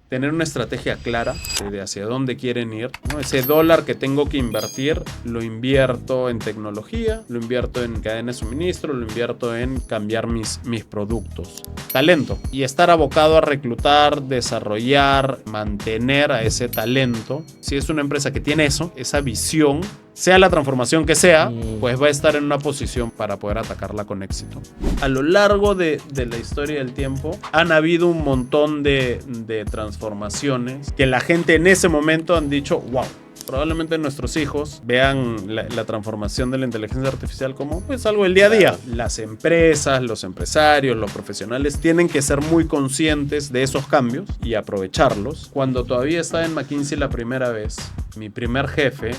tener una estrategia clara de hacia dónde quieren ir, ¿no? Ese dólar que tengo que invertir, lo invierto en tecnología, lo invierto en cadena de suministro, lo invierto en cambiar mis productos. Talento. Y estar abocado a reclutar, desarrollar, mantener a ese talento. Si es una empresa que tiene eso, esa visión, sea la transformación que sea, pues va a estar en una posición para poder atacarla con éxito. A lo largo de la historia del tiempo han habido un montón de transformaciones que la gente en ese momento han dicho, wow. Probablemente nuestros hijos vean la transformación de la inteligencia artificial como pues algo del día a día. Las empresas, los empresarios, los profesionales tienen que ser muy conscientes de esos cambios y aprovecharlos. Cuando todavía estaba en McKinsey la primera vez, mi primer jefe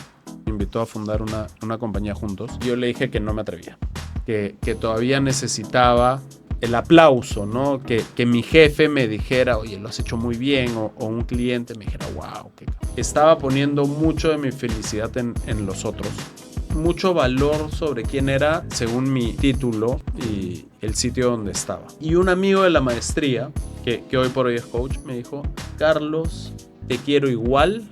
me invitó a fundar una compañía juntos. Yo le dije que no me atrevía, que todavía necesitaba el aplauso, ¿no? Que mi jefe me dijera, oye, lo has hecho muy bien, o un cliente me dijera, wow, qué... Estaba poniendo mucho de mi felicidad en los otros, mucho valor sobre quién era según mi título y el sitio donde estaba. Y un amigo de la maestría, que hoy por hoy es coach, me dijo, Carlos, te quiero igual,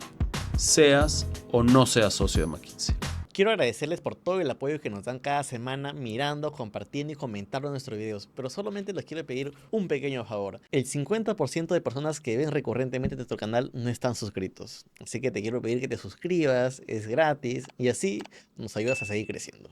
seas o no seas socio de McKinsey. Quiero agradecerles por todo el apoyo que nos dan cada semana mirando, compartiendo y comentando nuestros videos, pero solamente les quiero pedir un pequeño favor. El 50% de personas que ven recurrentemente nuestro canal no están suscritos, así que te quiero pedir que te suscribas, es gratis y así nos ayudas a seguir creciendo.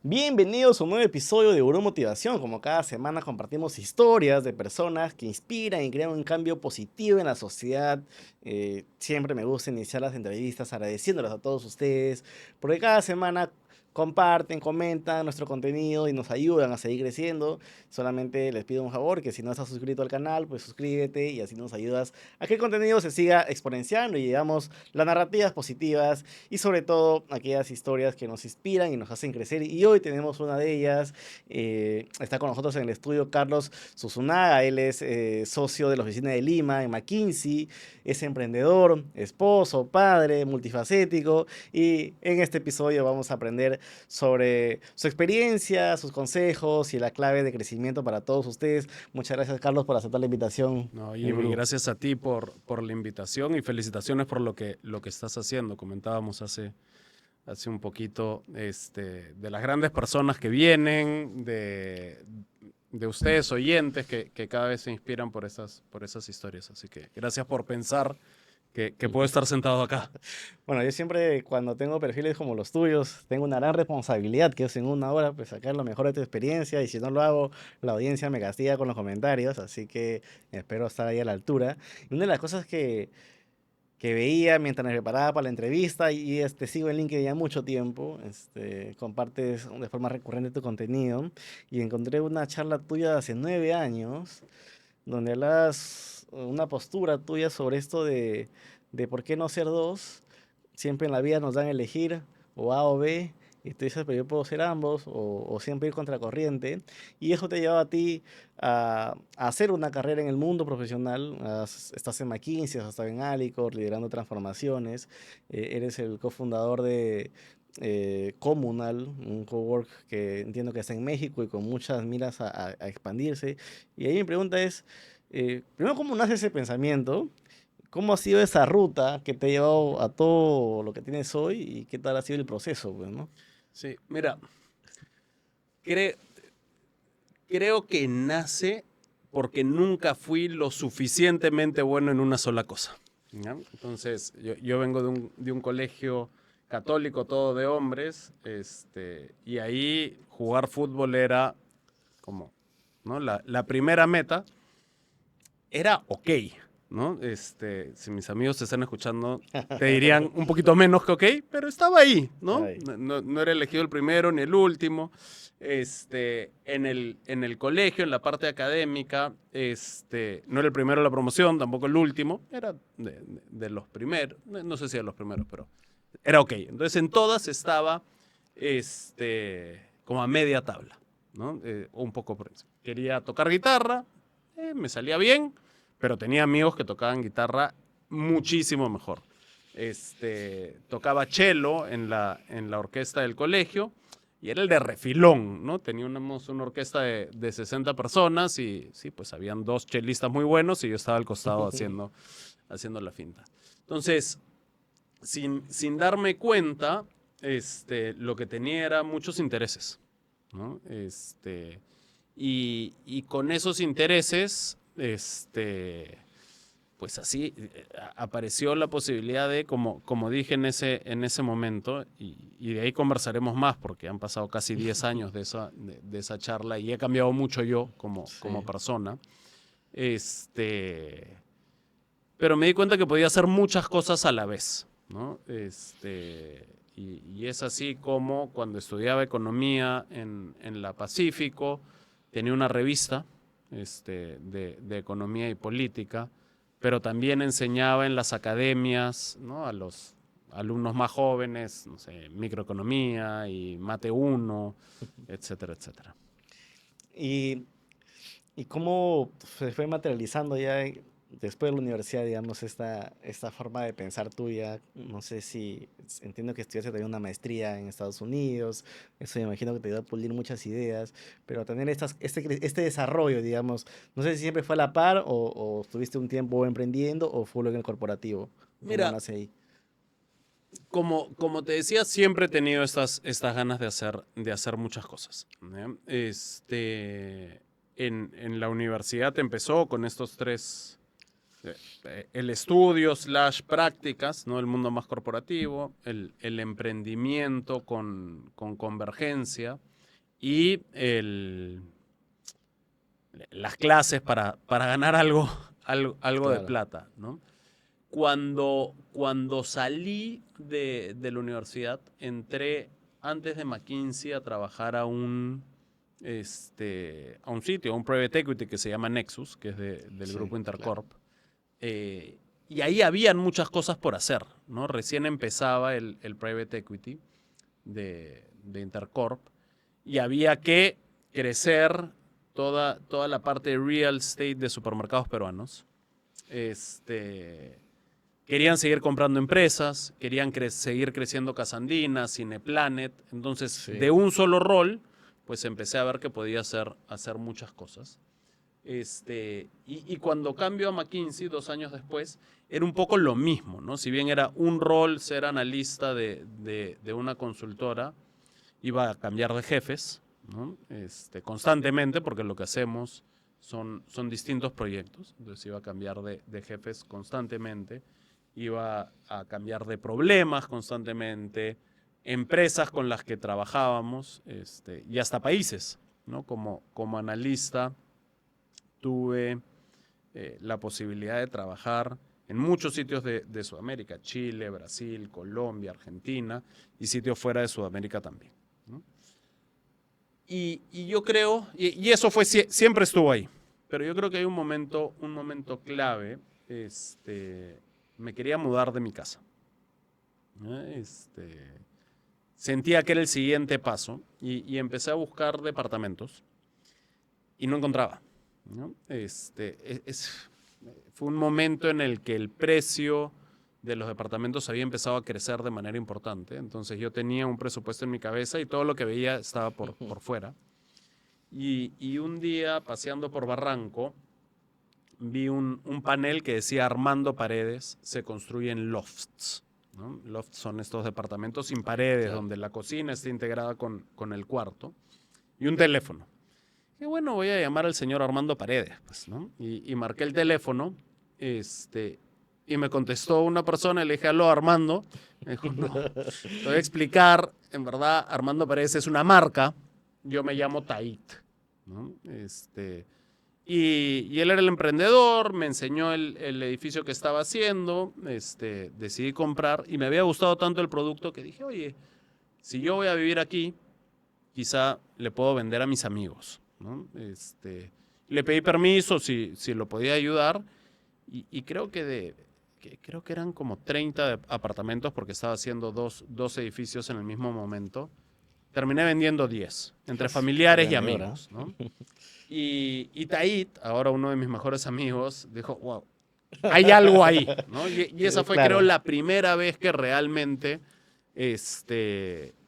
Bienvenidos a un nuevo episodio de Gurú Motivación. Como cada semana compartimos historias de personas que inspiran y crean un cambio positivo en la sociedad. Siempre me gusta iniciar las entrevistas agradeciéndoles a todos ustedes, porque cada semana comparten, comentan nuestro contenido y nos ayudan a seguir creciendo. Solamente les pido un favor, que si no estás suscrito al canal, pues suscríbete y así nos ayudas a que el contenido se siga exponenciando y llevamos las narrativas positivas y sobre todo aquellas historias que nos inspiran y nos hacen crecer. Y hoy tenemos una de ellas. Está con nosotros en el estudio Carlos Susunaga. Él es socio de la oficina de Lima en McKinsey, es emprendedor, esposo, padre, multifacético, y en este episodio vamos a aprender sobre su experiencia, sus consejos y la clave de crecimiento para todos ustedes. Muchas gracias, Carlos, por aceptar la invitación. No, y gracias a ti por la invitación y felicitaciones por lo que estás haciendo. Comentábamos hace un poquito de las grandes personas que vienen, de ustedes oyentes que cada vez se inspiran por esas historias. Así que gracias por pensar que puedo estar sentado acá. Bueno, yo siempre cuando tengo perfiles como los tuyos, tengo una gran responsabilidad, que es en una hora pues sacar lo mejor de tu experiencia, y si no lo hago, la audiencia me castiga con los comentarios, así que espero estar ahí a la altura. Y una de las cosas que veía mientras me preparaba para la entrevista, y sigo en LinkedIn ya mucho tiempo, compartes de forma recurrente tu contenido, y encontré una charla tuya de hace 9 años, donde hablabas una postura tuya sobre esto de por qué no ser dos. Siempre en la vida nos dan a elegir o A o B, y tú dices, pero yo puedo ser ambos, o siempre ir contracorriente, y eso te lleva a ti a hacer una carrera en el mundo profesional. Estás en McKinsey, has estado en Alicor, liderando transformaciones, eres el cofundador de Comunal, un cowork que entiendo que está en México y con muchas miras a expandirse. Y ahí mi pregunta es, primero, ¿cómo nace ese pensamiento? ¿Cómo ha sido esa ruta que te ha llevado a todo lo que tienes hoy y qué tal ha sido el proceso, pues, ¿no? Sí, mira, creo que nace porque nunca fui lo suficientemente bueno en una sola cosa, ¿ya? Entonces, yo vengo de un colegio católico, todo de hombres, y ahí jugar fútbol era como, ¿no? La primera meta era ok, ¿no? Si mis amigos te están escuchando, te dirían un poquito menos que ok, pero estaba ahí, ¿no? Ay. No era elegido el primero ni el último. En el colegio, en la parte académica, no era el primero de la promoción, tampoco el último, era de los primeros, no sé si de los primeros, pero era ok. Entonces en todas estaba como a media tabla, ¿no? O un poco por encima. Quería tocar guitarra, me salía bien, pero tenía amigos que tocaban guitarra muchísimo mejor. Tocaba cello en la orquesta del colegio y era el de refilón, ¿no? Teníamos una orquesta de 60 personas y sí, pues habían 2 chelistas muy buenos y yo estaba al costado haciendo la finta. Entonces, sin darme cuenta, lo que tenía era muchos intereses, ¿no? Y con esos intereses, pues así apareció la posibilidad de, como dije en ese momento, y de ahí conversaremos más porque han pasado casi 10 años de esa charla y he cambiado mucho yo como persona. Pero me di cuenta que podía hacer muchas cosas a la vez, ¿no? Y es así como cuando estudiaba economía en la Pacífico, tenía una revista de economía y política, pero también enseñaba en las academias, ¿no? A los alumnos más jóvenes, no sé, microeconomía y mate 1, etcétera, etcétera. ¿Y, y cómo se fue materializando ya después de la universidad, digamos, esta forma de pensar tuya? No sé si entiendo que estudiaste también una maestría en Estados Unidos, eso me imagino que te ayudó a pulir muchas ideas, pero tener este desarrollo, digamos, no sé si siempre fue a la par o estuviste un tiempo emprendiendo o fue lo en el corporativo. ¿Cómo Mira, nace ahí? como te decía, siempre he tenido estas ganas de hacer muchas cosas, ¿no? En la universidad empezó con estos 3, el estudio / prácticas, ¿no? El mundo más corporativo, el emprendimiento con convergencia y las clases para ganar algo de Claro. plata, ¿no? Cuando salí de la universidad, entré antes de McKinsey a trabajar a un sitio, a un private equity que se llama Nexus, que es del Sí, grupo claro. Intercorp. Y ahí habían muchas cosas por hacer, ¿no? Recién empezaba el private equity de Intercorp y había que crecer toda la parte de real estate de supermercados peruanos. Querían seguir comprando empresas, querían seguir creciendo Casandina, Cineplanet. Entonces, de Sí. un solo rol, pues empecé a ver que podía hacer muchas cosas. Y cuando cambio a McKinsey, 2 años después, era un poco lo mismo, ¿no? Si bien era un rol ser analista de una consultora, iba a cambiar de jefes, ¿no? Constantemente, porque lo que hacemos son distintos proyectos. Entonces iba a cambiar de jefes constantemente, iba a cambiar de problemas constantemente, empresas con las que trabajábamos, y hasta países, ¿no? Como analista tuve la posibilidad de trabajar en muchos sitios de Sudamérica, Chile, Brasil, Colombia, Argentina y sitios fuera de Sudamérica también, ¿no? Y yo creo, y eso siempre estuvo ahí, pero yo creo que hay un momento clave. Me quería mudar de mi casa, ¿no? Sentía que era el siguiente paso y empecé a buscar departamentos y no encontraba, ¿no? Fue un momento en el que el precio de los departamentos había empezado a crecer de manera importante. Entonces yo tenía un presupuesto en mi cabeza y todo lo que veía estaba por fuera. Y un día, paseando por Barranco, vi un panel que decía Armando Paredes se construyen lofts, ¿no? Lofts son estos departamentos sin paredes, Claro. donde la cocina está integrada con el cuarto, y un teléfono. Y bueno, voy a llamar al señor Armando Paredes, pues, ¿no? Y marqué el teléfono, y me contestó una persona, y le dije, aló, Armando. Me dijo, no, te voy a explicar, en verdad, Armando Paredes es una marca, yo me llamo Tait, ¿no? Y él era el emprendedor, me enseñó el edificio que estaba haciendo, decidí comprar, y me había gustado tanto el producto que dije, oye, si yo voy a vivir aquí, quizá le puedo vender a mis amigos, ¿no? Le pedí permiso si lo podía ayudar y creo creo que eran como 30 apartamentos porque estaba haciendo dos edificios en el mismo momento. terminé vendiendo 10, entre familiares y Vendedora. amigos, ¿no? Y Tait, ahora uno de mis mejores amigos, dijo, wow, hay algo ahí, ¿no? Y esa fue, Claro. creo, la primera vez que realmente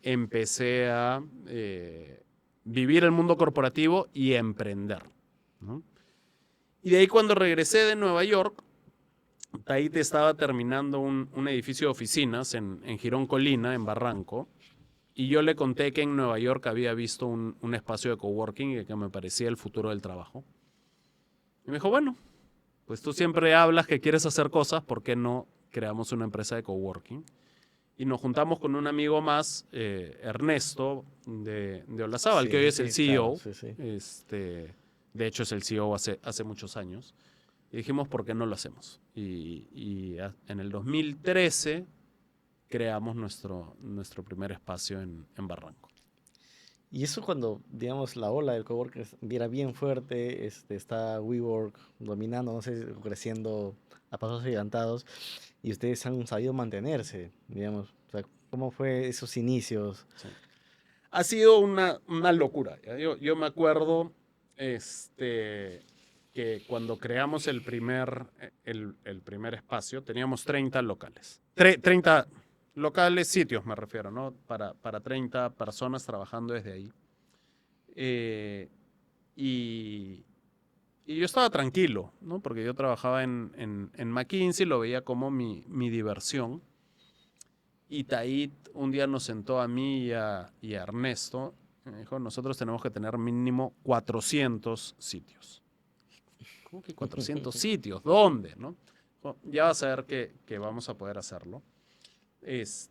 empecé a vivir el mundo corporativo y emprender, ¿no? Y de ahí cuando regresé de Nueva York, Tait estaba terminando un edificio de oficinas en Girón Colina, en Barranco, y yo le conté que en Nueva York había visto un espacio de coworking y que me parecía el futuro del trabajo. Y me dijo, bueno, pues tú siempre hablas que quieres hacer cosas, ¿por qué no creamos una empresa de coworking? Y nos juntamos con un amigo más, Ernesto, de Olazábal, que hoy es el CEO. Claro, sí. De hecho, es el CEO hace muchos años. Y dijimos, ¿por qué no lo hacemos? Y en el 2013 creamos nuestro primer espacio en Barranco. Y eso cuando, digamos, la ola del coworking era bien fuerte, está WeWork dominando, no sé, creciendo a pasos agigantados, y ustedes han sabido mantenerse, digamos. O sea, ¿cómo fue esos inicios? Sí. Ha sido una locura. Yo me acuerdo que cuando creamos el primer espacio, teníamos 30 locales. 30 locales, sitios me refiero, ¿no? Para 30 personas trabajando desde ahí. Y yo estaba tranquilo, ¿no? Porque yo trabajaba en McKinsey, lo veía como mi diversión. Y Tait un día nos sentó a mí y a Ernesto. Y me dijo, nosotros tenemos que tener mínimo 400 sitios. ¿Cómo que 400 sitios? ¿Dónde? ¿No? Bueno, ya vas a ver que vamos a poder hacerlo. Ese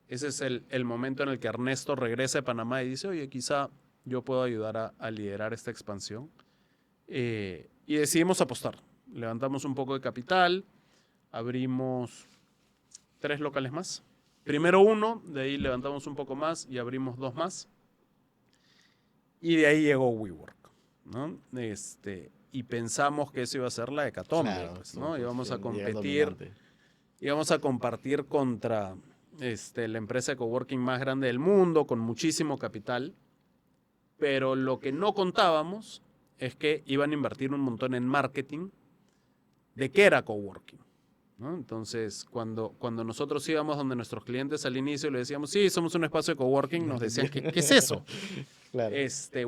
es el momento en el que Ernesto regresa de Panamá y dice, oye, quizá yo puedo ayudar a liderar esta expansión. Y decidimos apostar. Levantamos un poco de capital, abrimos 3 locales más. Primero 1, de ahí levantamos un poco más y abrimos 2 más. Y de ahí llegó WeWork, ¿no? Y pensamos que eso iba a ser la hecatombe, Claro, pues, ¿no? sí, Íbamos a llega competir, dominante. íbamos a compartir contra la empresa de coworking más grande del mundo, con muchísimo capital. Pero lo que no contábamos es que iban a invertir un montón en marketing de qué era coworking, ¿no? Entonces, cuando nosotros íbamos donde nuestros clientes al inicio le decíamos, sí, somos un espacio de coworking, nos decían, ¿qué es eso? Claro.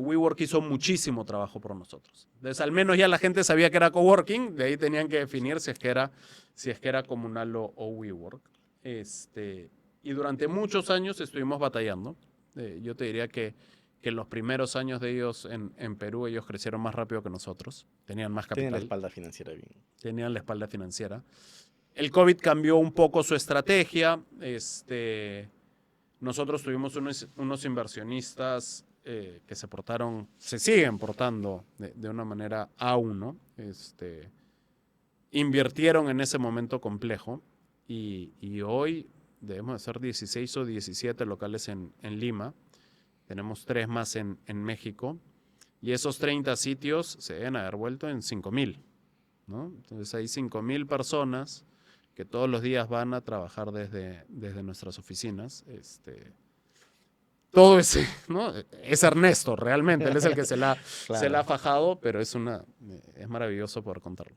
WeWork hizo muchísimo trabajo por nosotros. Entonces, al menos ya la gente sabía que era coworking, de ahí tenían que definir si es que era comunal o WeWork. Y durante muchos años estuvimos batallando. Yo te diría que en los primeros años de ellos en Perú, ellos crecieron más rápido que nosotros. Tenían más capital. Tienen la espalda financiera bien. Tenían la espalda financiera. El COVID cambió un poco su estrategia. Nosotros tuvimos unos inversionistas que se siguen portando de una manera A1. Invirtieron en ese momento complejo y hoy debemos de ser 16 o 17 locales en Lima. Tenemos 3 más en México y esos 30 sitios se deben haber vuelto en 5,000, ¿no? Entonces hay 5,000 personas que todos los días van a trabajar desde nuestras oficinas. Todo ese, ¿no? Es Ernesto, realmente, él es el que se la ha fajado, pero es maravilloso poder contarlo.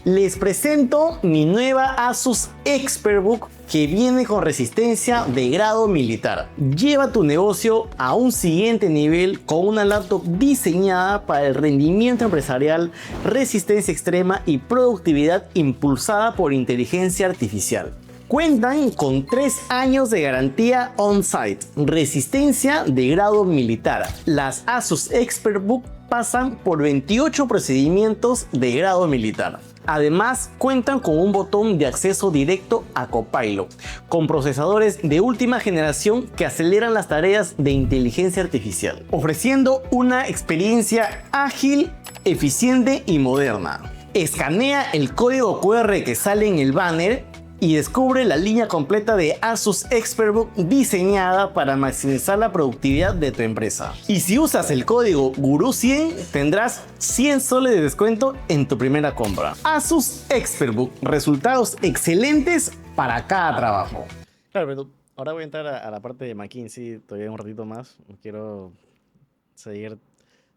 Les presento mi nueva Asus ExpertBook que viene con resistencia de grado militar. Lleva tu negocio a un siguiente nivel con una laptop diseñada para el rendimiento empresarial, resistencia extrema y productividad impulsada por inteligencia artificial. Cuentan con 3 años de garantía on-site, resistencia de grado militar. Las Asus ExpertBook pasan por 28 procedimientos de grado militar. Además, cuentan con un botón de acceso directo a Copilot, con procesadores de última generación que aceleran las tareas de inteligencia artificial, ofreciendo una experiencia ágil, eficiente y moderna. Escanea el código QR que sale en el banner y descubre la línea completa de Asus ExpertBook diseñada para maximizar la productividad de tu empresa. Y si usas el código GURU100 tendrás 100 soles de descuento en tu primera compra. Asus ExpertBook, resultados excelentes para cada trabajo. Claro, pero ahora voy a entrar a la parte de McKinsey todavía un ratito más. Quiero seguir,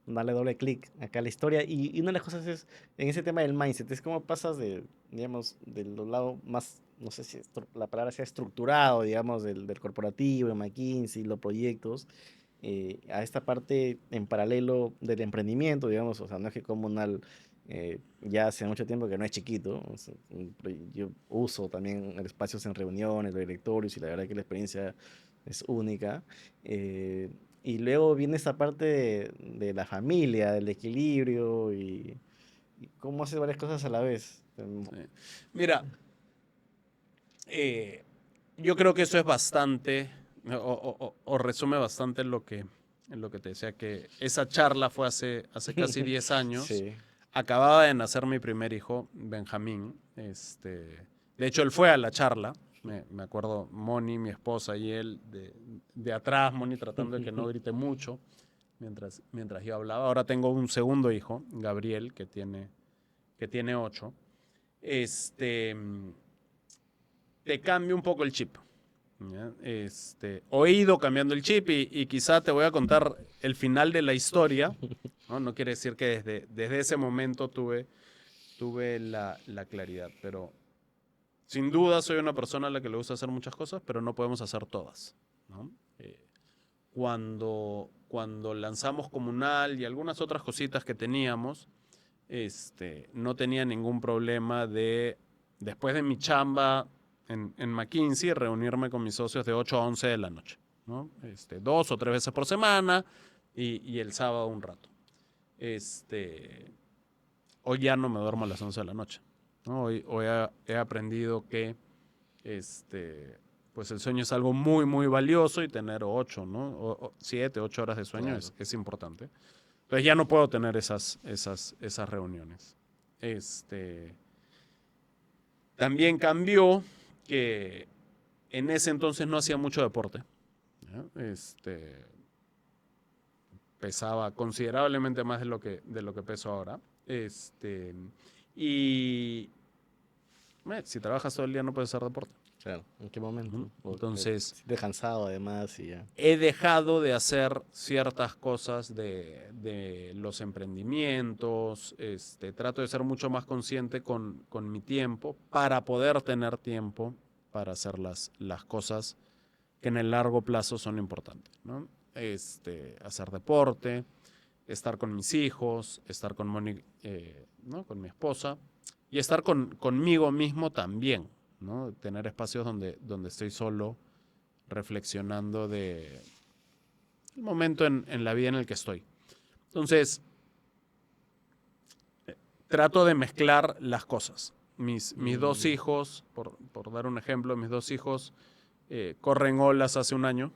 darle doble clic acá a la historia. Y una de las cosas es, en ese tema del mindset, es cómo pasas de, digamos, del lado más, no sé si la palabra sea estructurado, digamos, del corporativo, de McKinsey, los proyectos, a esta parte en paralelo del emprendimiento, digamos, o sea, no es que Comunal ya hace mucho tiempo que no es chiquito, o sea, yo uso también espacios en reuniones, los directorios, y la verdad que la experiencia es única. eh, y luego viene esta parte de la familia, del equilibrio y cómo hacer varias cosas a la vez. Sí. Mira, yo creo que eso es bastante, o resume bastante en lo que te decía, que esa charla fue hace casi 10 años. Sí. Acababa de nacer mi primer hijo, Benjamín. De hecho, él fue a la charla. Me acuerdo, Moni, mi esposa y él, de atrás, Moni tratando de que no grite mucho mientras yo hablaba. Ahora tengo un segundo hijo, Gabriel, que tiene 8. Este, te cambia un poco el chip. ¿Ya? O he ido cambiando el chip y quizá te voy a contar el final de la historia. No quiere decir que desde ese momento tuve la claridad, pero sin duda soy una persona a la que le gusta hacer muchas cosas, pero no podemos hacer todas, ¿no? Cuando lanzamos Comunal y algunas otras cositas que teníamos, no tenía ningún problema después de mi chamba en McKinsey, reunirme con mis socios de 8 a 11 de la noche, ¿no? 2 o 3 veces por semana y el sábado un rato. Hoy ya no me duermo a las 11 de la noche, ¿no? Hoy he aprendido que pues el sueño es algo muy, muy valioso y tener 8, ¿no? 7, 8 horas de sueño Claro. es importante. Entonces ya no puedo tener esas reuniones. También cambió que en ese entonces no hacía mucho deporte, ¿ya? Pesaba considerablemente más de lo que peso ahora. Y si trabajas todo el día no puedes hacer deporte. Claro, ¿en qué momento? Porque Entonces, te cansado además y ya. he dejado de hacer ciertas cosas de los emprendimientos. Trato de ser mucho más consciente con mi tiempo para poder tener tiempo para hacer las cosas que en el largo plazo son importantes, ¿no? Hacer deporte, estar con mis hijos, estar con Moni, ¿no? Con mi esposa, y estar conmigo mismo también, ¿no? Tener espacios donde estoy solo, reflexionando de el momento en la vida en el que estoy. Entonces, trato de mezclar las cosas. Mis 2 hijos, por dar un ejemplo, mis 2 hijos corren olas hace un año.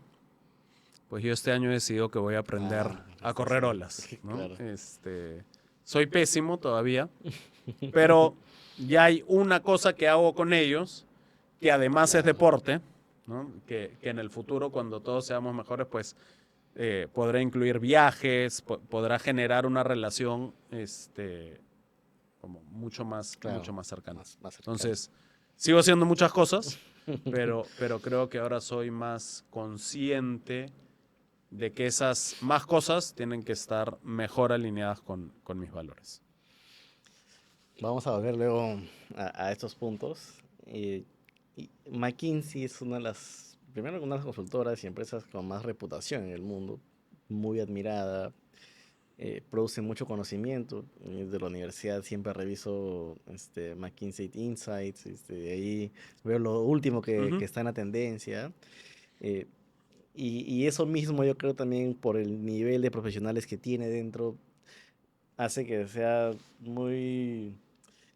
Pues yo este año he decidido que voy a aprender a correr olas, ¿no? Claro. Soy pésimo todavía, pero ya hay una cosa que hago con ellos, que además es deporte, ¿no? Que en el futuro, cuando todos seamos mejores, pues podrá incluir viajes, podrá generar una relación como mucho más Claro, cercana. más cercano. Entonces, sigo haciendo muchas cosas, pero creo que ahora soy más consciente de que esas más cosas tienen que estar mejor alineadas con mis valores. Vamos a volver luego a estos puntos. Y McKinsey es una de las, primero, una de las consultoras y empresas con más reputación en el mundo, muy admirada, produce mucho conocimiento. De la universidad siempre reviso McKinsey Insights, de ahí veo lo último que Ujú. está en la tendencia. eh, y eso mismo yo creo también por el nivel de profesionales que tiene dentro, hace que sea muy,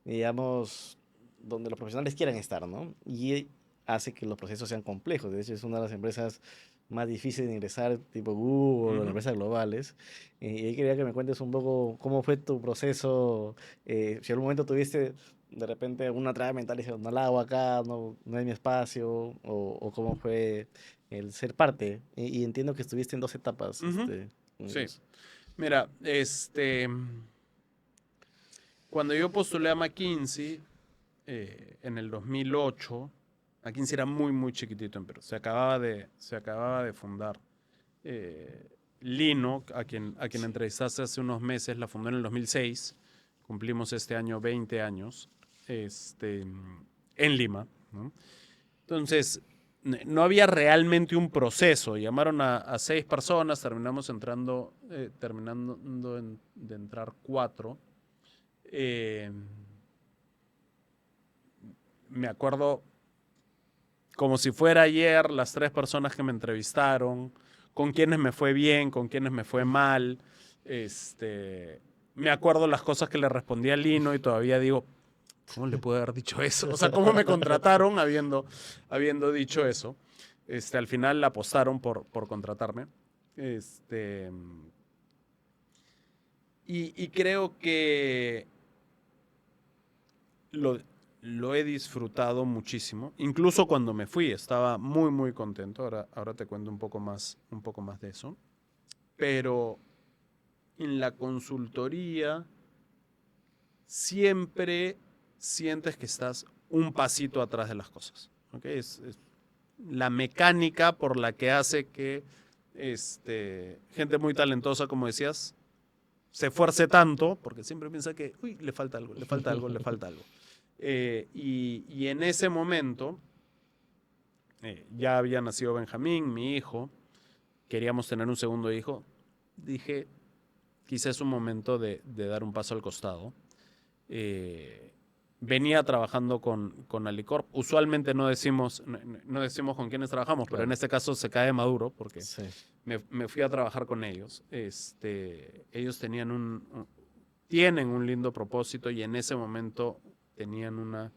digamos, donde los profesionales quieran estar, ¿no? Y hace que los procesos sean complejos. De hecho, es una de las empresas más difíciles de ingresar, tipo Google o Ujú. empresas globales. Y ahí quería que me cuentes un poco cómo fue tu proceso, si en algún momento tuviste de repente una traba mental y dices, no la hago acá, no es mi espacio, o cómo fue el ser parte. Y entiendo que estuviste en dos etapas, Ujú. en Sí. eso. Mira, cuando yo postulé a McKinsey en el 2008, McKinsey era muy, muy chiquitito en Perú. Se acababa de fundar. Lino, a quien entrevistaste hace unos meses, la fundó en el 2006. Cumplimos este año 20 años en Lima, ¿no? Entonces, no había realmente un proceso. Llamaron a 6 personas, terminamos terminando de entrar 4. Me acuerdo como si fuera ayer las 3 personas que me entrevistaron, con quienes me fue bien, con quienes me fue mal. Me acuerdo las cosas que le respondí a Lino y todavía digo, ¿cómo le pude haber dicho eso? O sea, ¿cómo me contrataron habiendo dicho eso? Al final apostaron por contratarme. Y creo que lo he disfrutado muchísimo. Incluso cuando me fui, estaba muy, muy contento. Ahora te cuento un poco más de eso. Pero en la consultoría siempre sientes que estás un pasito atrás de las cosas. ¿Okay? Es la mecánica por la que hace que gente muy talentosa, como decías, se esfuerce tanto, porque siempre piensa que, uy, le falta algo, le falta algo, le falta algo. Y en ese momento ya había nacido Benjamín, mi hijo, queríamos tener un segundo hijo. Dije, quizás es un momento de dar un paso al costado. Venía trabajando con Alicorp. Usualmente no decimos con quiénes trabajamos, claro, pero en este caso se cae maduro porque sí, me fui a trabajar con ellos. Ellos tienen un lindo propósito y en ese momento tenían una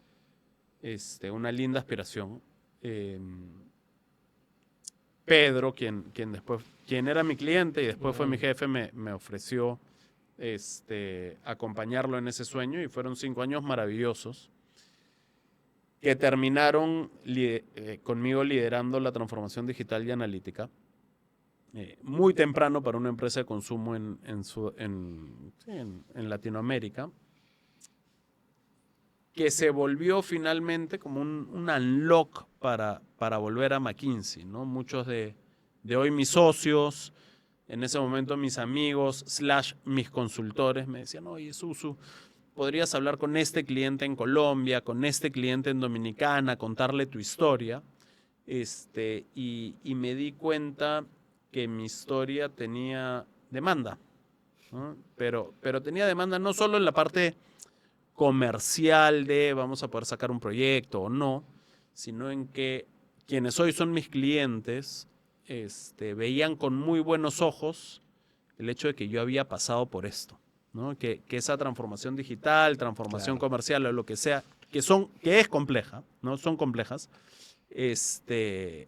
linda aspiración. Pedro, quien era mi cliente y después fue mi jefe, me ofreció acompañarlo en ese sueño y fueron 5 años maravillosos que terminaron conmigo liderando la transformación digital y analítica muy temprano para una empresa de consumo en Latinoamérica, que se volvió finalmente como un unlock para volver a McKinsey, ¿no? Muchos de hoy mis socios, en ese momento mis amigos, / mis consultores, me decían, oye, Susu, podrías hablar con este cliente en Colombia, con este cliente en Dominicana, contarle tu historia. Y me di cuenta que mi historia tenía demanda, ¿no? Pero tenía demanda no solo en la parte comercial de vamos a poder sacar un proyecto o no, sino en que quienes hoy son mis clientes veían con muy buenos ojos el hecho de que yo había pasado por esto, ¿no? Que esa transformación digital, transformación claro, comercial o lo que sea, que es compleja, ¿no? Son complejas. El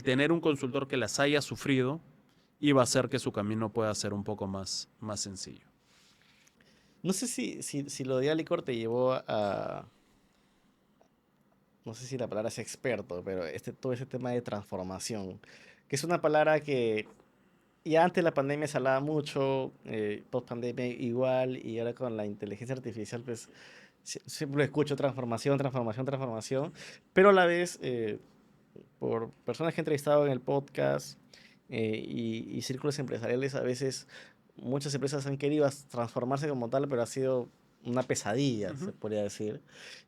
tener un consultor que las haya sufrido iba a hacer que su camino pueda ser un poco más sencillo. No sé si lo de Alicorp te llevó a... No sé si la palabra es experto, pero todo ese tema de transformación, que es una palabra que ya antes de la pandemia se hablaba mucho, post pandemia igual, y ahora con la inteligencia artificial, pues siempre escucho transformación, transformación, transformación, pero a la vez, por personas que he entrevistado en el podcast y círculos empresariales, a veces muchas empresas han querido transformarse como tal, pero ha sido una pesadilla, se podría decir.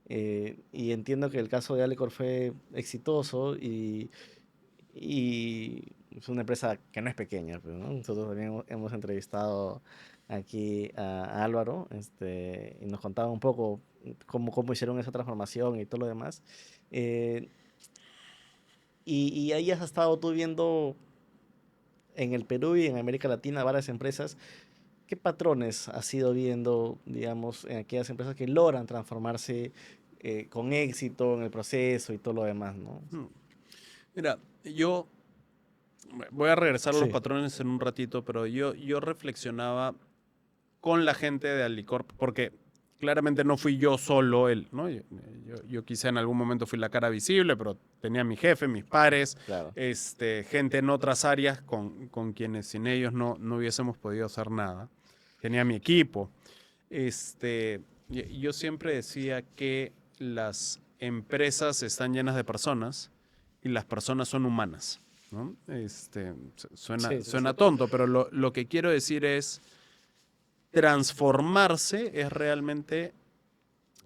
Y entiendo que el caso de Alicorp fue exitoso y es una empresa que no es pequeña, pero, ¿no? Nosotros también hemos entrevistado aquí a Álvaro, y nos contaba un poco cómo hicieron esa transformación y todo lo demás. Eh, y ahí has estado tú viendo en el Perú y en América Latina varias empresas. ¿Qué patrones has ido viendo, digamos, en aquellas empresas que logran transformarse con éxito en el proceso y todo lo demás, ¿no? Mira, yo voy a regresar a los Sí. patrones en un ratito, pero yo reflexionaba con la gente de Alicorp, porque claramente no fui yo solo ¿no? Yo quizá en algún momento fui la cara visible, pero tenía a mi jefe, mis pares, Claro. Gente en otras áreas con quienes sin ellos no hubiésemos podido hacer nada. Tenía mi equipo. Yo siempre decía que las empresas están llenas de personas y las personas son humanas, ¿no? Suena tonto, pero lo que quiero decir es transformarse es realmente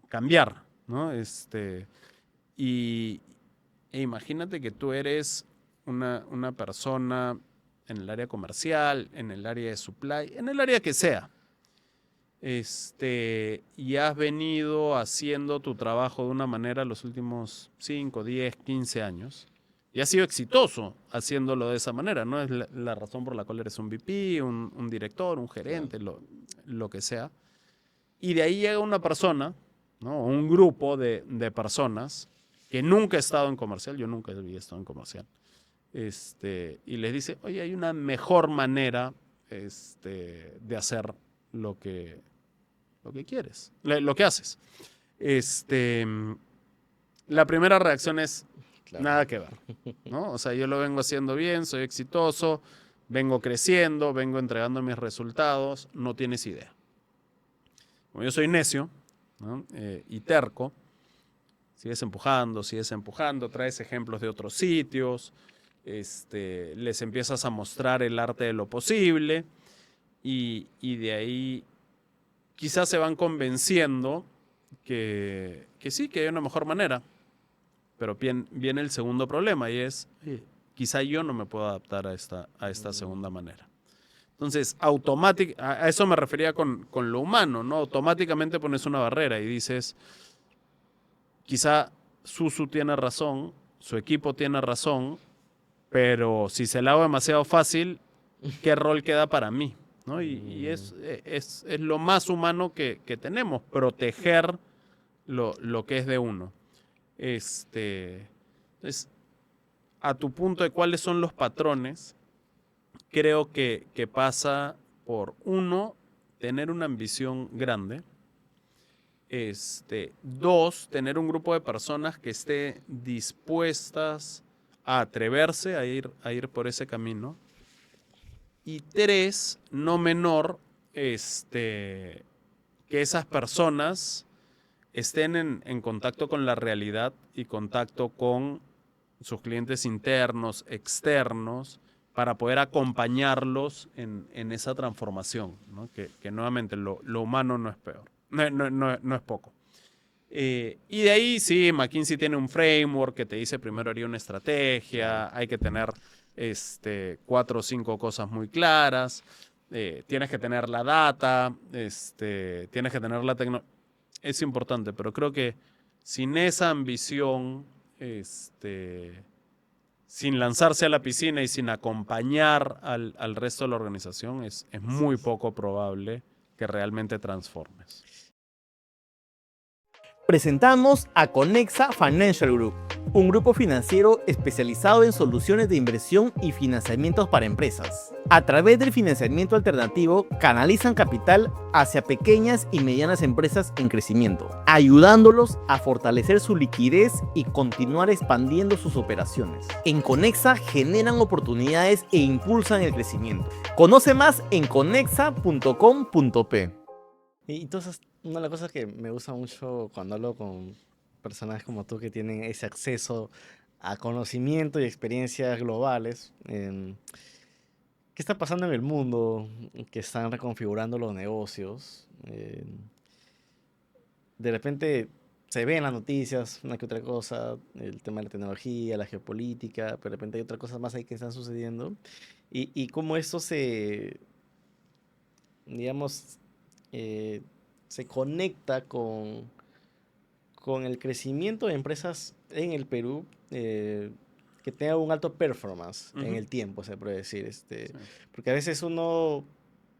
cambiar, ¿no? Y imagínate que tú eres una persona en el área comercial, en el área de supply, en el área que sea. Y has venido haciendo tu trabajo de una manera los últimos 5, 10, 15 años. Y has sido exitoso haciéndolo de esa manera, ¿no? Es la razón por la cual eres un VP, un director, un gerente, lo que sea. Y de ahí llega una persona, ¿no? Un grupo de personas que nunca ha estado en comercial, yo nunca había estado en comercial, y les dice, oye, hay una mejor manera de hacer lo que quieres, lo que haces. La primera reacción es Claro. nada que ver, ¿no? O sea, yo lo vengo haciendo bien, soy exitoso, vengo creciendo, vengo entregando mis resultados, no tienes idea. Como yo soy necio, ¿no? Y terco, sigues empujando, traes ejemplos de otros sitios, les empiezas a mostrar el arte de lo posible y de ahí quizás se van convenciendo que sí, que hay una mejor manera. Pero viene el segundo problema y es, quizá yo no me puedo adaptar a esta segunda manera. Entonces, a eso me refería con lo humano, ¿no? Automáticamente pones una barrera y dices, quizá Susu tiene razón, su equipo tiene razón, pero si se la hago demasiado fácil, ¿qué rol queda para mí? ¿No? Y es lo más humano que tenemos, proteger lo que es de uno. Entonces, a tu punto de cuáles son los patrones, creo que pasa por, uno, tener una ambición grande. Dos, tener un grupo de personas que esté dispuestas a atreverse a ir por ese camino. Y tres, no menor, que esas personas estén en contacto con la realidad y contacto con sus clientes internos, externos, para poder acompañarlos en esa transformación, ¿no? Que nuevamente lo humano no es peor, no es poco. Y de ahí sí, McKinsey tiene un framework que te dice primero haría una estrategia, hay que tener 4 o 5 cosas muy claras, tienes que tener la data, tienes que tener la tecnología. Es importante, pero creo que sin esa ambición, sin lanzarse a la piscina y sin acompañar al resto de la organización, es muy poco probable que realmente transformes. Presentamos a Conexa Financial Group, un grupo financiero especializado en soluciones de inversión y financiamientos para empresas. A través del financiamiento alternativo, canalizan capital hacia pequeñas y medianas empresas en crecimiento, ayudándolos a fortalecer su liquidez y continuar expandiendo sus operaciones. En Conexa generan oportunidades e impulsan el crecimiento. Conoce más en conexa.com.p. Y entonces, una de las cosas que me gusta mucho cuando hablo con personas como tú que tienen ese acceso a conocimiento y experiencias globales, ¿qué está pasando en el mundo? Que están reconfigurando los negocios. De repente se ven las noticias, una que otra cosa, el tema de la tecnología, la geopolítica, pero de repente hay otras cosas más ahí que están sucediendo. Y cómo esto digamos, eh, se conecta con el crecimiento de empresas en el Perú, que tengan un alto performance en el tiempo, se puede decir. Sí. Porque a veces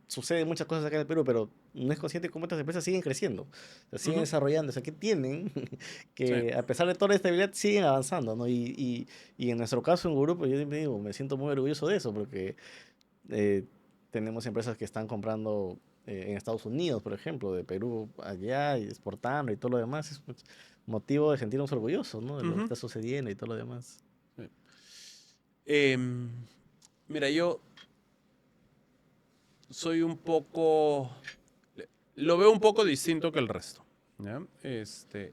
sucede muchas cosas acá en el Perú, pero no es consciente de cómo estas empresas siguen creciendo, o sea, siguen desarrollando, o sea, que tienen que, a pesar de toda la estabilidad, siguen avanzando, ¿no? Y en nuestro caso, en grupo, yo siempre digo, me siento muy orgulloso de eso, porque eh, tenemos empresas que están comprando en Estados Unidos, por ejemplo, de Perú allá y exportando y todo lo demás. Es pues, motivo de sentirnos orgullosos, ¿no? De lo que está sucediendo y todo lo demás. Sí. Mira, yo soy lo veo un poco distinto que el resto, ¿ya?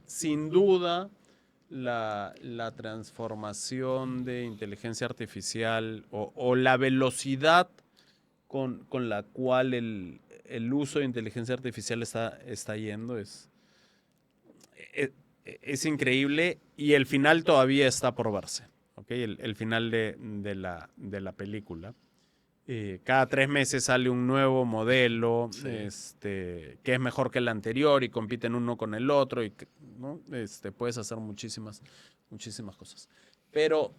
Sin duda, la transformación de inteligencia artificial o la velocidad con la cual el uso de inteligencia artificial está yendo es, es increíble y el final todavía está por verse. ¿Okay? El final de la película. Cada 3 meses sale un nuevo modelo que es mejor que el anterior y compiten uno con el otro y ¿no? Puedes hacer muchísimas cosas. Pero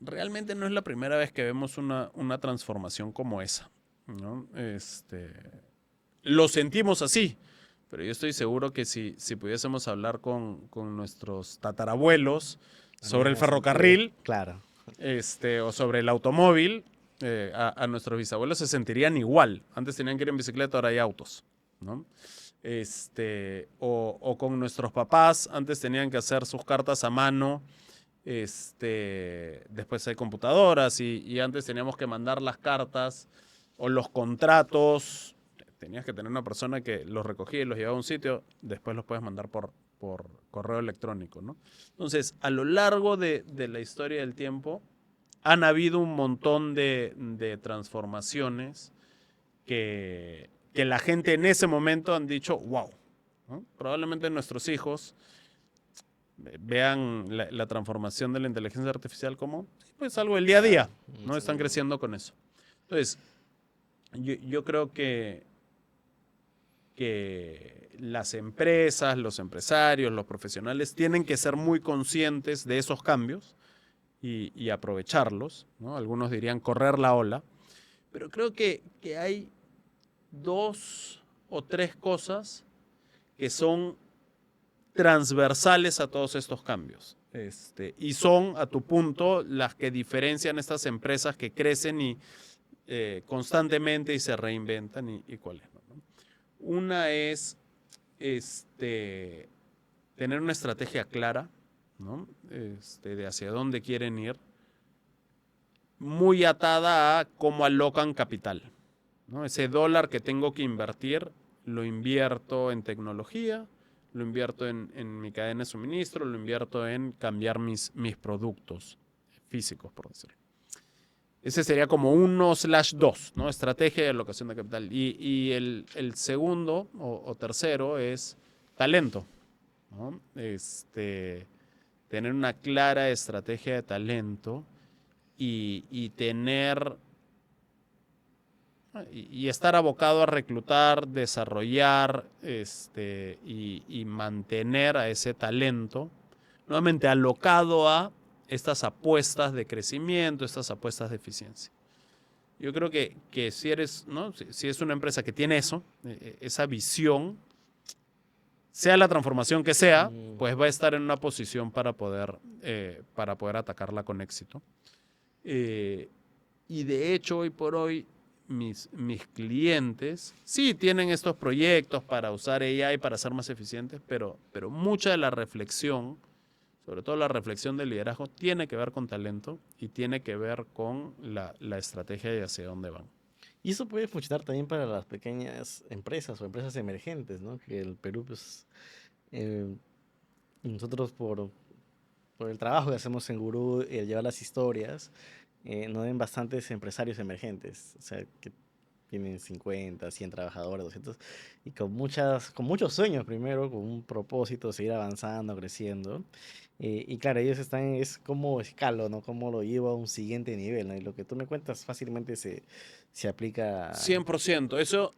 realmente no es la primera vez que vemos una transformación como esa, ¿no? Lo sentimos así, pero yo estoy seguro que si pudiésemos hablar con nuestros tatarabuelos sobre el ferrocarril, claro, o sobre el automóvil, a nuestros bisabuelos se sentirían igual. Antes tenían que ir en bicicleta, ahora hay autos, ¿no? O con nuestros papás, antes tenían que hacer sus cartas a mano, después hay computadoras y antes teníamos que mandar las cartas o los contratos. Tenías que tener una persona que los recogía y los llevaba a un sitio, después los puedes mandar por correo electrónico, ¿no? Entonces, a lo largo de la historia del tiempo, han habido un montón de transformaciones que la gente en ese momento han dicho, wow, ¿no? Probablemente nuestros hijos vean la transformación de la inteligencia artificial como pues algo del día a día, ¿no? Están creciendo con eso. Entonces, yo creo que las empresas, los empresarios, los profesionales tienen que ser muy conscientes de esos cambios y aprovecharlos, ¿no? Algunos dirían correr la ola, pero creo que hay 2 o 3 cosas que son transversales a todos estos cambios. Y son, a tu punto, las que diferencian estas empresas que crecen y constantemente y se reinventan y cuáles no, ¿no? Una es tener una estrategia clara, ¿no? De hacia dónde quieren ir, muy atada a cómo alocan capital, ¿no? Ese dólar que tengo que invertir, lo invierto en tecnología, lo invierto en mi cadena de suministro, lo invierto en cambiar mis productos físicos, por decirlo. Ese sería como 1/2, ¿no? Estrategia de alocación de capital. Y el segundo o tercero es talento, ¿no? Tener una clara estrategia de talento y tener y estar abocado a reclutar, desarrollar y mantener a ese talento nuevamente alocado a estas apuestas de crecimiento, estas apuestas de eficiencia. Yo creo que si eres, ¿no? Si es una empresa que tiene eso, esa visión, sea la transformación que sea, pues va a estar en una posición para poder atacarla con éxito. Y de hecho, hoy por hoy, mis clientes sí tienen estos proyectos para usar AI para ser más eficientes, pero mucha de la reflexión, sobre todo la reflexión del liderazgo, tiene que ver con talento y tiene que ver con la estrategia y hacia dónde van. Y eso puede funcionar también para las pequeñas empresas o empresas emergentes, ¿no? Que el Perú, pues, nosotros por el trabajo que hacemos en Gurú, llevar las historias, nos ven bastantes empresarios emergentes, o sea, que tienen 50, 100 trabajadores, 200, y con muchos sueños primero, con un propósito de seguir avanzando, creciendo. Y claro, ellos están, es como escalo, ¿no? Cómo lo llevo a un siguiente nivel, ¿no? Y lo que tú me cuentas fácilmente se aplica. 100%. Eso,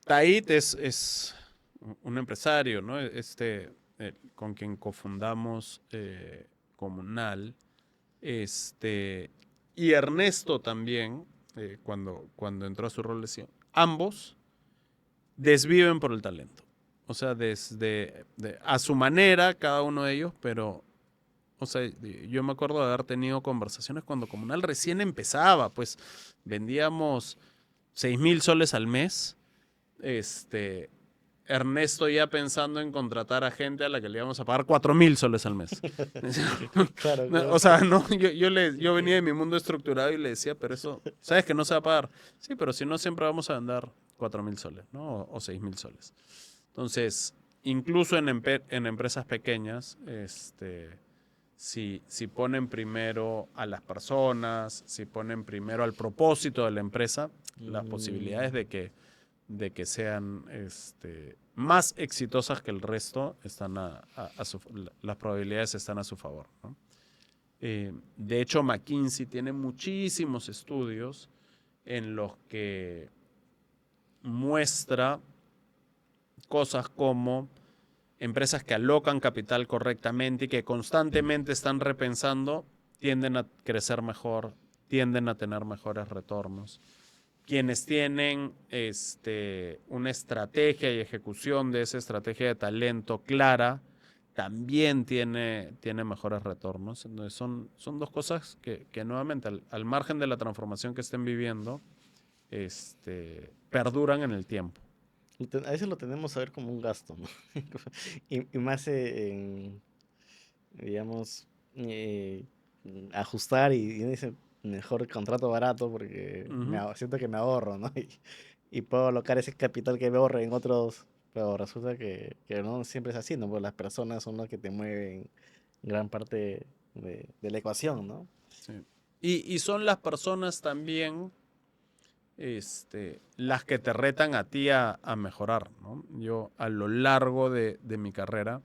Tait es un empresario, ¿no? Con quien cofundamos Comunal. Y Ernesto también, cuando entró a su rol, decía, ambos desviven por el talento. O sea, a su manera, cada uno de ellos, pero, o sea, yo me acuerdo de haber tenido conversaciones cuando Comunal recién empezaba, pues vendíamos 6,000 soles al mes, Ernesto ya pensando en contratar a gente a la que le íbamos a pagar 4,000 soles al mes. Claro, claro. O sea, no, yo venía de mi mundo estructurado y le decía, pero eso, ¿sabes que no se va a pagar? Sí, pero si no, siempre vamos a andar 4,000 soles, ¿no? O 6,000 soles. Entonces, incluso en empresas pequeñas, si ponen primero a las personas, si ponen primero al propósito de la empresa, las posibilidades de que sean más exitosas que el resto están las probabilidades están a su favor, ¿no? De hecho, McKinsey tiene muchísimos estudios en los que muestra cosas como empresas que alocan capital correctamente y que constantemente están repensando, tienden a crecer mejor, tienden a tener mejores retornos. Quienes tienen una estrategia y ejecución de esa estrategia de talento clara, también tiene mejores retornos. Entonces son dos cosas que nuevamente, al margen de la transformación que estén viviendo, perduran en el tiempo. A veces lo tenemos a ver como un gasto, ¿no? Y más digamos, ajustar y dice, mejor contrato barato porque siento que me ahorro, ¿no? Y puedo alocar ese capital que me ahorro en otros, pero resulta que no siempre es así, ¿no? Porque las personas son las que te mueven gran parte de la ecuación, ¿no? Sí. Y son las personas también las que te retan a ti a mejorar, ¿no? Yo a lo largo de mi carrera,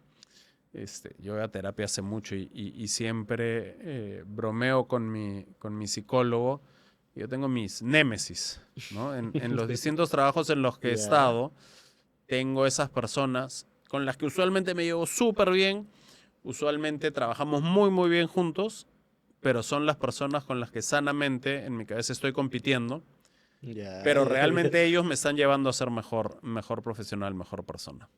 yo voy a terapia hace mucho y siempre bromeo con mi psicólogo. Yo tengo mis némesis, ¿no? En los distintos trabajos en los que he estado, tengo esas personas con las que usualmente me llevo súper bien, usualmente trabajamos muy, muy bien juntos, pero son las personas con las que sanamente en mi cabeza estoy compitiendo, pero realmente ellos me están llevando a ser mejor profesional, mejor persona.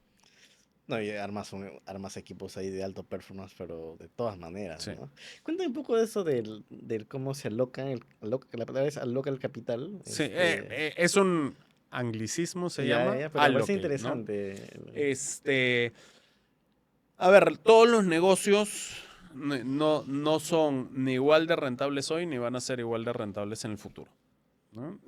No, y armas equipos ahí de alto performance, pero de todas maneras, Sí. ¿no? Cuéntame un poco de eso del cómo se aloca, la palabra es aloca el capital. Sí, es un anglicismo, se llama. Pero me parece allocate, interesante. A ver, todos los negocios no son ni igual de rentables hoy ni van a ser igual de rentables en el futuro, ¿no?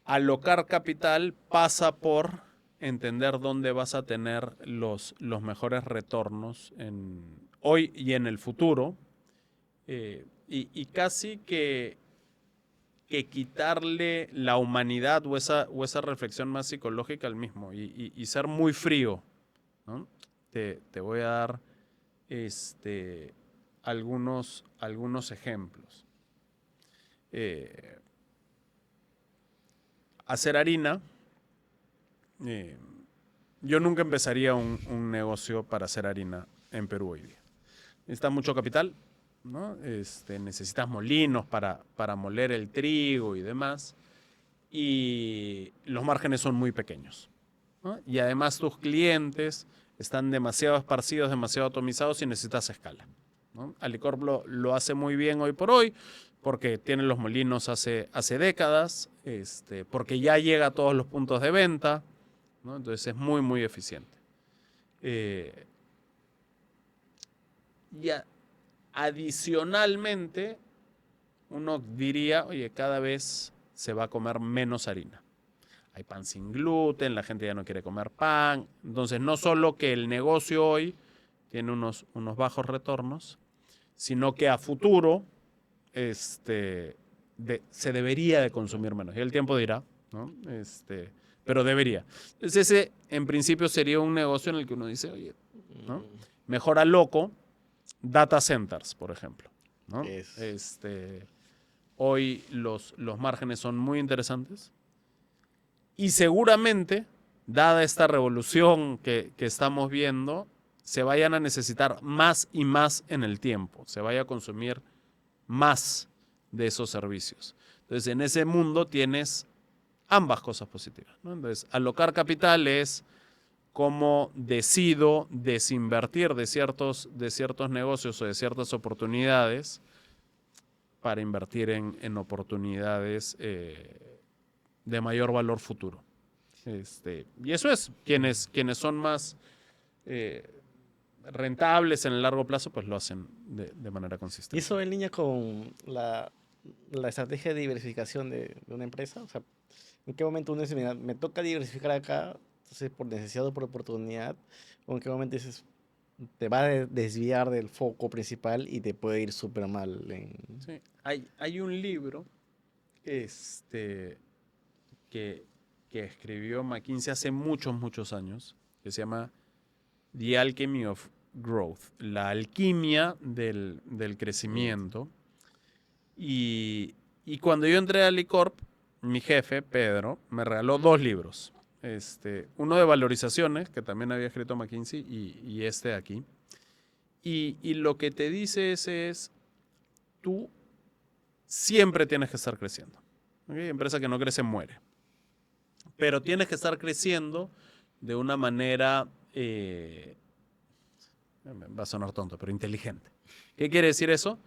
Alocar capital pasa por entender dónde vas a tener los mejores retornos hoy y en el futuro, y casi que quitarle la humanidad o esa reflexión más psicológica al mismo y ser muy frío, ¿no? Te voy a dar algunos ejemplos. Hacer harina. Yo nunca empezaría un negocio para hacer harina en Perú hoy día. Necesitas mucho capital, ¿no? Necesitas molinos para moler el trigo y demás. Y los márgenes son muy pequeños, ¿no? Y además tus clientes están demasiado esparcidos, demasiado atomizados y necesitas escala, ¿no? Alicorp lo hace muy bien hoy por hoy porque tiene los molinos hace décadas, porque ya llega a todos los puntos de venta, ¿no? Entonces es muy, muy eficiente. Ya adicionalmente, uno diría, oye, cada vez se va a comer menos harina. Hay pan sin gluten, la gente ya no quiere comer pan. Entonces, no solo que el negocio hoy tiene unos bajos retornos, sino que a futuro se debería de consumir menos. Y el tiempo dirá, ¿no? Pero debería. Entonces, ese en principio sería un negocio en el que uno dice, oye, ¿no? Mejora loco data centers, por ejemplo, ¿no? Hoy los márgenes son muy interesantes y seguramente, dada esta revolución que estamos viendo, se vayan a necesitar más y más en el tiempo, se vaya a consumir más de esos servicios. Entonces, en ese mundo tienes ambas cosas positivas, ¿no? Entonces, alocar capital es cómo decido desinvertir de ciertos negocios o de ciertas oportunidades para invertir en oportunidades de mayor valor futuro. Y eso es, quienes son más rentables en el largo plazo, pues lo hacen de manera consistente. ¿Y eso en línea con la estrategia de diversificación de una empresa? O sea, ¿En qué momento uno dice, mira, me toca diversificar acá, entonces por necesidad o por oportunidad? ¿O en qué momento dices, te va a desviar del foco principal y te puede ir súper mal Sí. Hay un libro este, que, que escribió McKinsey hace muchos, muchos años, que se llama The Alchemy of Growth, la alquimia del crecimiento. Y cuando yo entré a Licorp, mi jefe, Pedro, me regaló 2 libros. Uno de valorizaciones, que también había escrito McKinsey, y este de aquí. Y lo que te dice es, tú siempre tienes que estar creciendo. ¿Okay? Empresa que no crece muere. Pero tienes que estar creciendo de una manera, va a sonar tonto, pero inteligente. ¿Qué quiere decir eso?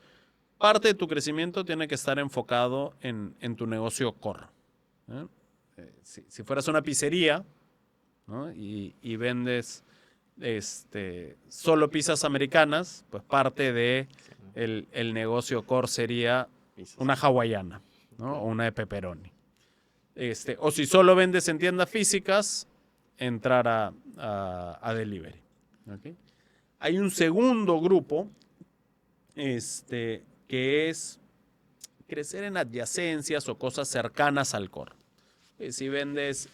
Parte de tu crecimiento tiene que estar enfocado en tu negocio core. ¿Eh? Si fueras una pizzería, ¿no? y vendes solo pizzas americanas, pues parte de el negocio core sería una hawaiana, ¿no? O una de pepperoni. O si solo vendes en tiendas físicas, entrar a delivery. ¿Okay? Hay un segundo grupo que es crecer en adyacencias o cosas cercanas al core. Si vendes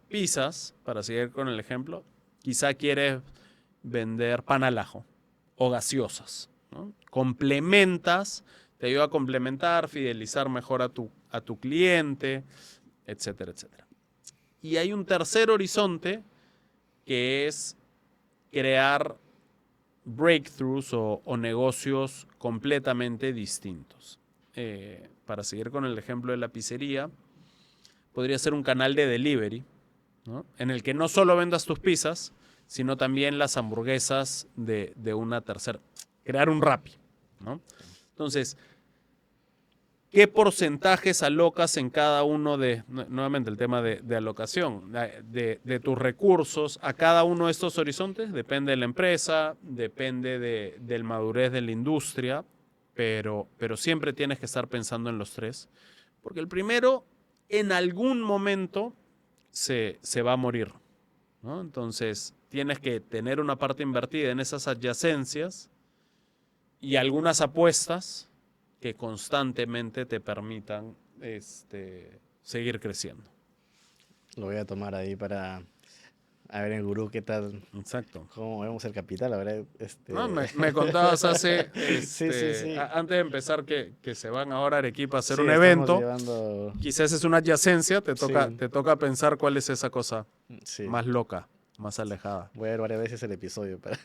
pizzas, para seguir con el ejemplo, quizá quieres vender pan al ajo o gaseosas, ¿no? Complementas, te ayuda a complementar, fidelizar mejor a tu cliente, etcétera, etcétera. Y hay un tercer horizonte que es crear breakthroughs o negocios completamente distintos. Para seguir con el ejemplo de la pizzería, podría ser un canal de delivery, ¿no? En el que no solo vendas tus pizzas, sino también las hamburguesas de una tercera. Crear un Rappi, ¿no? Entonces, ¿qué porcentajes alocas en cada uno nuevamente el tema de alocación, de tus recursos a cada uno de estos horizontes? Depende de la empresa, depende del madurez de la industria, pero siempre tienes que estar pensando en los 3, porque el primero en algún momento se va a morir, ¿no? Entonces, tienes que tener una parte invertida en esas adyacencias y algunas apuestas que constantemente te permitan seguir creciendo. Lo voy a tomar ahí para a ver el gurú qué tal, Exacto. cómo vemos el capital, la verdad. No, me contabas hace, Sí. antes de empezar que se van ahora a Arequipa a hacer Sí, un estamos evento. llevando. Quizás es una adyacencia, te toca, Sí. te toca pensar cuál es esa cosa Sí. más loca, más alejada. Voy a ver varias veces el episodio para.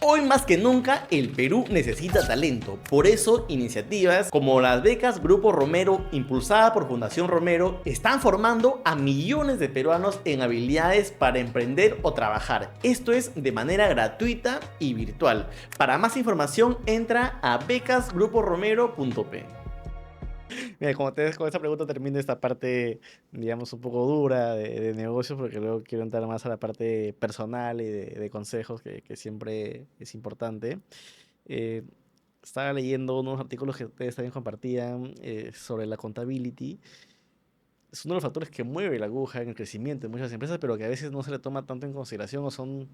Hoy más que nunca el Perú necesita talento, por eso iniciativas como las becas Grupo Romero, impulsada por Fundación Romero, están formando a millones de peruanos en habilidades para emprender o trabajar. Esto es de manera gratuita y virtual. Para más información entra a becasgruporomero.p. Mira, con esta pregunta termino esta parte, digamos, un poco dura de negocios, porque luego quiero entrar más a la parte personal y de consejos, que siempre es importante. Eh, Estaba leyendo unos artículos que ustedes también compartían sobre la contability. Es uno de los factores que mueve la aguja en el crecimiento de muchas empresas, pero que a veces no se le toma tanto en consideración o son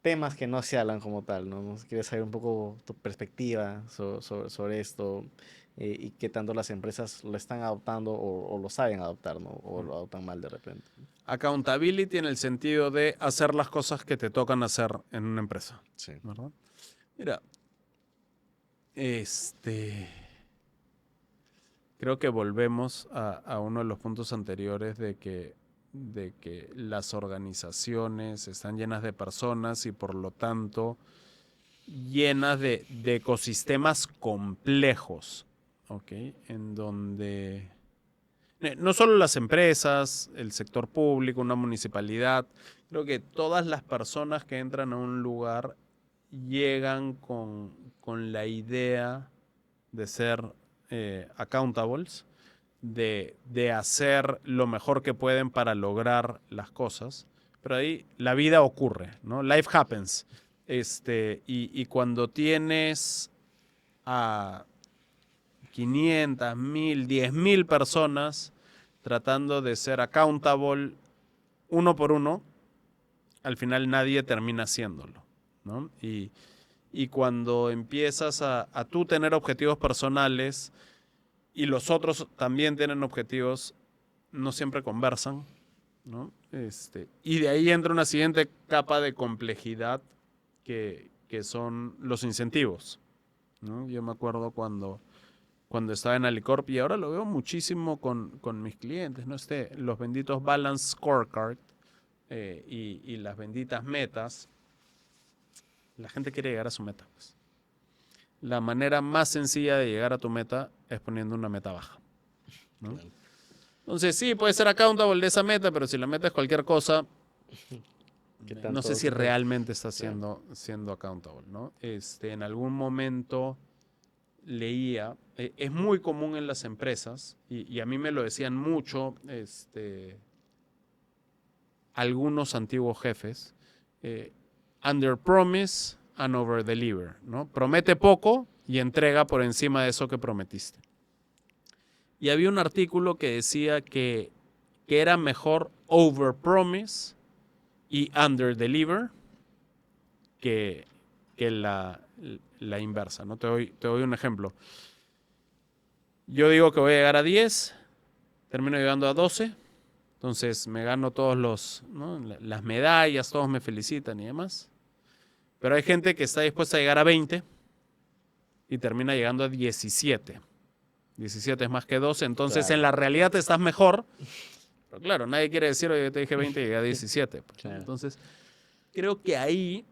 temas que no se hablan como tal, ¿no? Quieres saber un poco tu perspectiva sobre esto y qué tanto las empresas lo están adoptando o lo saben adoptar, ¿no? O lo adoptan mal de repente. Accountability en el sentido de hacer las cosas que te tocan hacer en una empresa, Sí. ¿verdad? Mira, creo que volvemos a uno de los puntos anteriores de que las organizaciones están llenas de personas y por lo tanto llenas de ecosistemas complejos, ¿ok? En donde no solo las empresas, el sector público, una municipalidad, creo que todas las personas que entran a un lugar llegan con la idea de ser accountables, de hacer lo mejor que pueden para lograr las cosas, pero ahí la vida ocurre, ¿no? Life happens. Y cuando tienes 500, 1000, 10.000 personas tratando de ser accountable uno por uno, al final nadie termina haciéndolo, ¿no? Y cuando empiezas a tú tener objetivos personales y los otros también tienen objetivos, no siempre conversan, ¿no? Y de ahí entra una siguiente capa de complejidad que son los incentivos, ¿no? Yo me acuerdo cuando estaba en Alicorp, y ahora lo veo muchísimo con mis clientes, ¿no? Los benditos Balance Scorecard y las benditas metas. La gente quiere llegar a su meta, pues. La manera más sencilla de llegar a tu meta es poniendo una meta baja, ¿no? Claro. Entonces, sí, puede ser accountable de esa meta, pero si la meta es cualquier cosa, ¿Qué no tanto sé si se puede? realmente está Claro. siendo accountable, ¿no? En algún momento leía, es muy común en las empresas, y a mí me lo decían mucho algunos antiguos jefes, under promise and over deliver, ¿no? Promete poco y entrega por encima de eso que prometiste. Y había un artículo que decía que era mejor over promise y under deliver que la inversa, ¿no? Te doy un ejemplo. Yo digo que voy a llegar a 10, termino llegando a 12, entonces me gano todos ¿no? las medallas, todos me felicitan y demás. Pero hay gente que está dispuesta a llegar a 20 y termina llegando a 17. 17 es más que 12, entonces Claro. en la realidad estás mejor. Pero claro, nadie quiere decir, oye, yo te dije 20 y llegué a 17. Pues, ¿no? Claro. Entonces, creo que ahí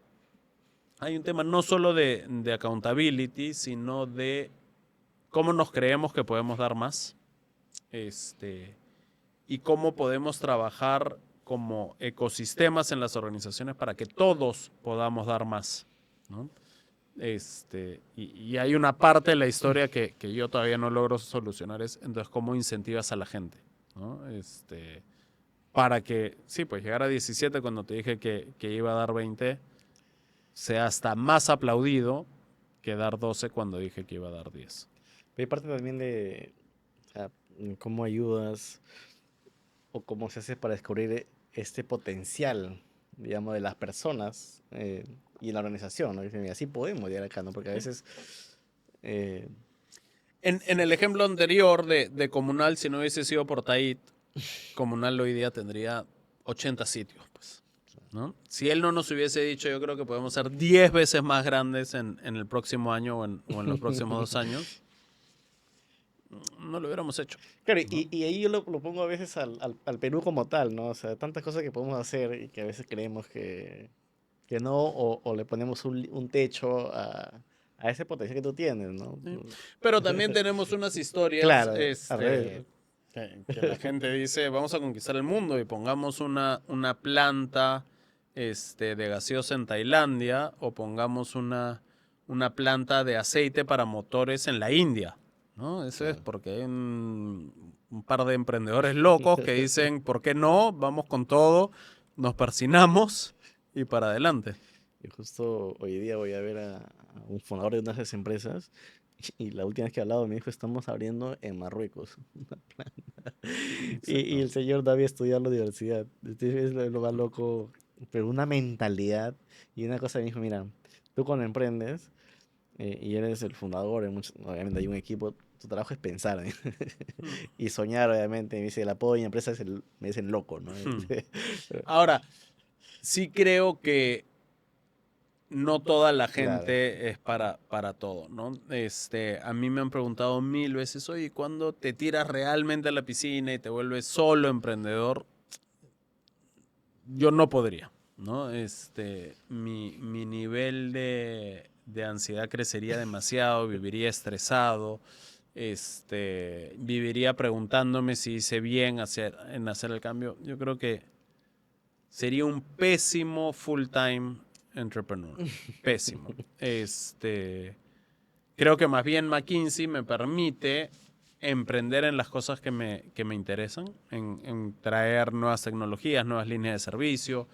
hay un tema no solo de accountability, sino de cómo nos creemos que podemos dar más, y cómo podemos trabajar como ecosistemas en las organizaciones para que todos podamos dar más, ¿no? Y hay una parte de la historia que yo todavía no logro solucionar, es entonces cómo incentivas a la gente, ¿no? Para que, sí, pues llegar a 17 cuando te dije que iba a dar 20, sea hasta más aplaudido que dar 12 cuando dije que iba a dar 10. Pero hay parte también de, o sea, cómo ayudas o cómo se hace para descubrir este potencial, digamos, de las personas y en la organización, ¿no? Dicen, "Mira, así podemos llegar acá, ¿no?" Porque a veces, eh, En el ejemplo anterior de Comunal, si no hubiese sido por Tait, Comunal hoy día tendría 80 sitios, pues, ¿no? Si él no nos hubiese dicho, yo creo que podemos ser 10 veces más grandes en el próximo año o en los próximos 2 años, no lo hubiéramos hecho, claro, ¿no? y ahí yo lo pongo a veces al Perú como tal, ¿no? O sea, tantas cosas que podemos hacer y que a veces creemos que no, o le ponemos un techo a ese potencial que tú tienes, ¿no? Sí. Pero también tenemos unas historias Claro, al revés, que la gente dice, vamos a conquistar el mundo y pongamos una planta de gaseosa en Tailandia, o pongamos una planta de aceite para motores en la India, ¿no? Eso es claro. porque hay un par de emprendedores locos que dicen, ¿por qué no? Vamos con todo, nos persinamos y para adelante. Y justo hoy día voy a ver a un fundador de una de esas empresas y la última vez que he hablado me dijo, estamos abriendo en Marruecos una planta. Y el Exacto. señor David estudió en la universidad. Este es lo más loco, pero una mentalidad y una cosa me dijo, mira, tú cuando emprendes y eres el fundador, obviamente hay un equipo, tu trabajo es pensar, ¿eh? Y soñar, obviamente. Me dice, el apodo de mi empresa me dicen loco, ¿no? Ahora, sí creo que no toda la Claro. gente es para todo, ¿no? A mí me han preguntado 1000 veces, oye, ¿cuándo te tiras realmente a la piscina y te vuelves solo emprendedor? Yo no podría, ¿no? Mi nivel de ansiedad crecería demasiado, viviría estresado, viviría preguntándome si hice bien en hacer el cambio. Yo creo que sería un pésimo full-time entrepreneur. Pésimo. Creo que más bien McKinsey me permite emprender en las cosas que me interesan, en traer nuevas tecnologías, nuevas líneas de servicio,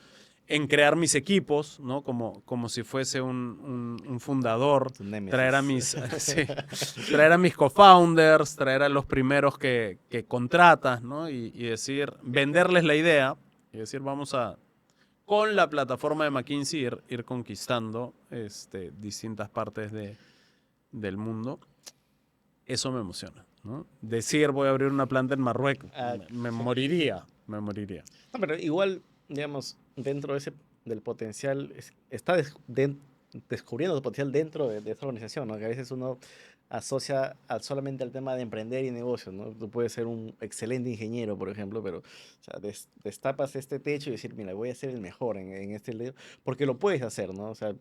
en crear mis equipos, ¿no? Como si fuese un fundador, Tu némesis. traer a mis, sí, traer a mis co-founders, traer a los primeros que contratas, ¿no? Y decir, venderles la idea y decir, vamos a, con la plataforma de McKinsey, ir conquistando distintas partes del mundo. Eso me emociona, ¿no? Decir, voy a abrir una planta en Marruecos, me moriría. No, pero igual, digamos, dentro de del potencial, está descubriendo el potencial dentro de esta organización, ¿no? Que a veces uno asocia solamente al tema de emprender y negocios, ¿no? Tú puedes ser un excelente ingeniero, por ejemplo, pero o sea, destapas este techo y decir, mira, voy a ser el mejor en este lado, porque lo puedes hacer, ¿no? O sea,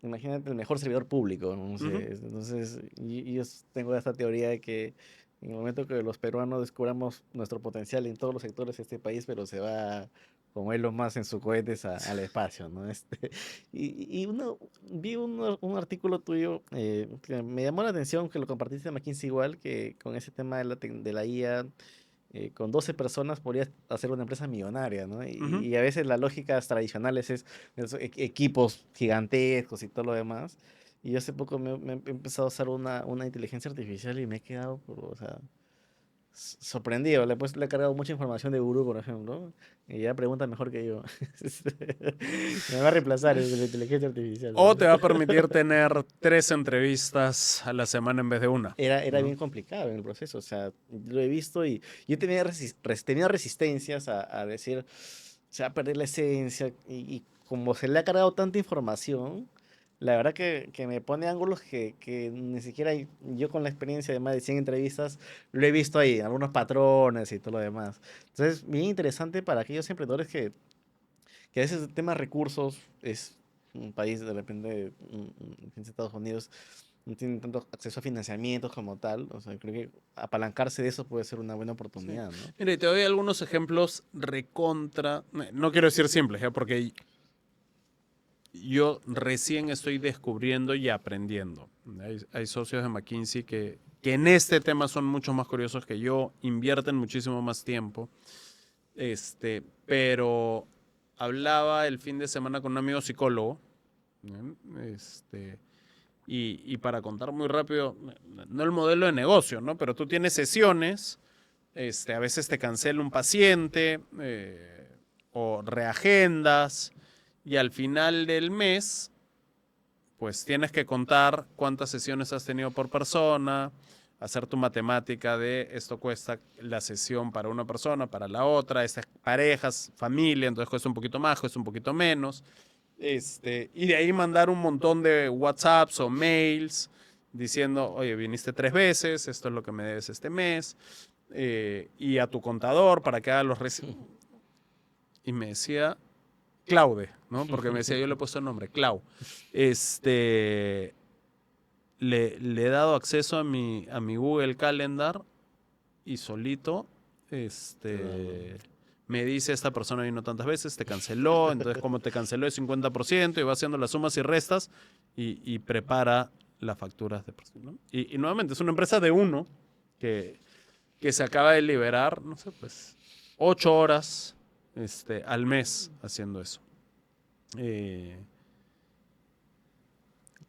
imagínate el mejor servidor público, ¿no? Ujú. Entonces, yo tengo esta teoría de que en el momento que los peruanos descubramos nuestro potencial en todos los sectores de este país, pero se va como Elon Musk en sus cohetes al espacio, ¿no? Vi un artículo tuyo que me llamó la atención, que lo compartiste en McKinsey igual, que con ese tema de la IA, con 12 personas podrías hacer una empresa millonaria, ¿no? Ujú. Y a veces las lógicas tradicionales es equipos gigantescos y todo lo demás. Y yo hace poco me he empezado a usar una inteligencia artificial y me he quedado, o sea, sorprendido. Le he cargado mucha información de Guru, por ejemplo, y ya pregunta mejor que yo. Me va a reemplazar la inteligencia artificial, O te ¿sabes? va a permitir tener 3 entrevistas a la semana en vez de una, Era ¿no? bien complicado en el proceso, o sea, lo he visto y yo tenía resistencias a decir, se va a perder la esencia y como se le ha cargado tanta información, la verdad que me pone ángulos que ni siquiera yo con la experiencia de más de 100 entrevistas lo he visto ahí, algunos patrones y todo lo demás. Entonces, bien interesante para aquellos emprendedores que a veces el tema de recursos es un país de repente, Estados Unidos, no tienen tanto acceso a financiamientos como tal. O sea, creo que apalancarse de eso puede ser una buena Sí. oportunidad, ¿no? Mira, y te doy algunos ejemplos recontra. No quiero decir simples, ¿ya? Porque yo recién estoy descubriendo y aprendiendo. Hay socios de McKinsey que en este tema son mucho más curiosos que yo, invierten muchísimo más tiempo. Pero hablaba el fin de semana con un amigo psicólogo, ¿no? Y para contar muy rápido, no el modelo de negocio, ¿no? Pero tú tienes sesiones, a veces te cancela un paciente o reagendas y al final del mes, pues tienes que contar cuántas sesiones has tenido por persona, hacer tu matemática de esto cuesta la sesión para una persona, para la otra, estas parejas, familia, entonces cuesta un poquito más, cuesta un poquito menos. Y de ahí mandar un montón de WhatsApps o mails diciendo, oye, viniste 3 veces, esto es lo que me debes este mes, y a tu contador para que haga los recibos. Y me decía, Claude, ¿no? Porque me decía, yo le he puesto el nombre, Clau. Le he dado acceso a mi Google Calendar y solito, me dice, esta persona vino tantas veces, te canceló, entonces como te canceló el 50% y va haciendo las sumas y restas y prepara las facturas de persona, ¿no? Y nuevamente es una empresa de uno que se acaba de liberar, no sé, pues 8 horas al mes haciendo eso.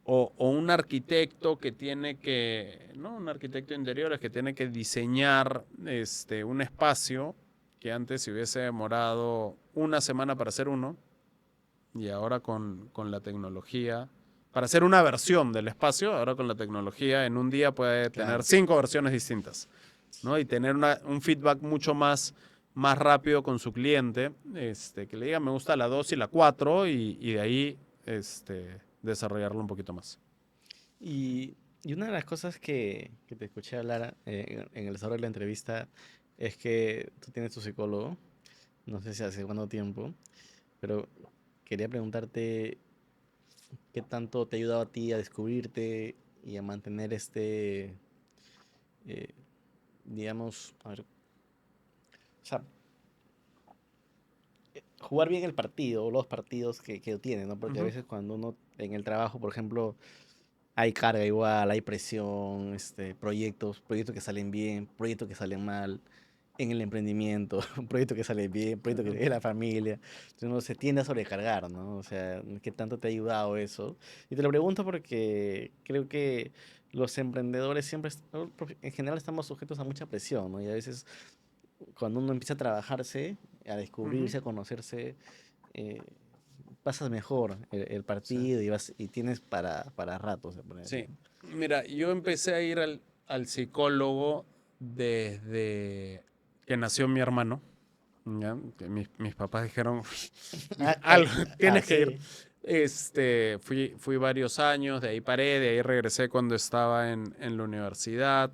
O un arquitecto que tiene que, no, un arquitecto de interiores que tiene que diseñar un espacio que antes se hubiese demorado una semana para hacer uno y ahora con la tecnología, para hacer una versión del espacio, ahora con la tecnología en un día puede tener Claro. 5 versiones distintas, ¿no? Y tener un feedback mucho más rápido con su cliente, que le diga me gusta la 2 y la 4 y de ahí desarrollarlo un poquito más. Y una de las cosas que te escuché hablar en el desarrollo de la entrevista es que tú tienes tu psicólogo, no sé si hace cuánto tiempo, pero quería preguntarte qué tanto te ha ayudado a ti a descubrirte y a mantener eh, digamos, a ver, o sea, jugar bien el partido o los partidos que tiene, ¿no? Porque a Ujú. veces cuando uno en el trabajo, por ejemplo, hay carga igual, hay presión, proyectos que salen bien, proyectos que salen mal. en el emprendimiento, un proyecto que sale bien, un proyecto que es la familia. Entonces uno se tiende a sobrecargar, ¿no? O sea, ¿qué tanto te ha ayudado eso? Y te lo pregunto porque creo que los emprendedores siempre, en general estamos sujetos a mucha presión, ¿no? Y a veces cuando uno empieza a trabajarse, a Ujú. descubrirse, a conocerse, eh, pasas mejor el Sí. partido y tienes para rato, se puede decir. Sí. Mira, yo empecé a ir al psicólogo desde que nació mi hermano. ¿Ya? Que mis papás dijeron, algo, tienes que ir. Sí. Fui varios años, de ahí paré, de ahí regresé cuando estaba en la universidad,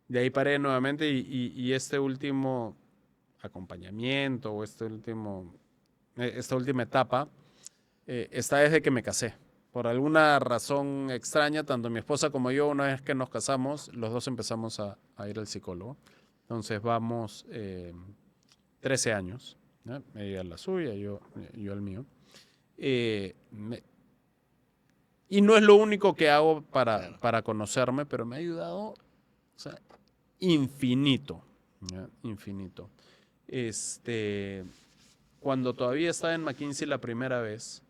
de ahí paré nuevamente y este último acompañamiento o esta última etapa está desde que me casé. Por alguna razón extraña, tanto mi esposa como yo, una vez que nos casamos, los dos empezamos a ir al psicólogo. Entonces vamos 13 años. ¿Ya? Ella la suya, yo el mío. Eh, me- y no es lo único que hago Claro. para conocerme, pero me ha ayudado, o sea, infinito. ¿Ya? Infinito. Este, Cuando todavía estaba en McKinsey la primera vez,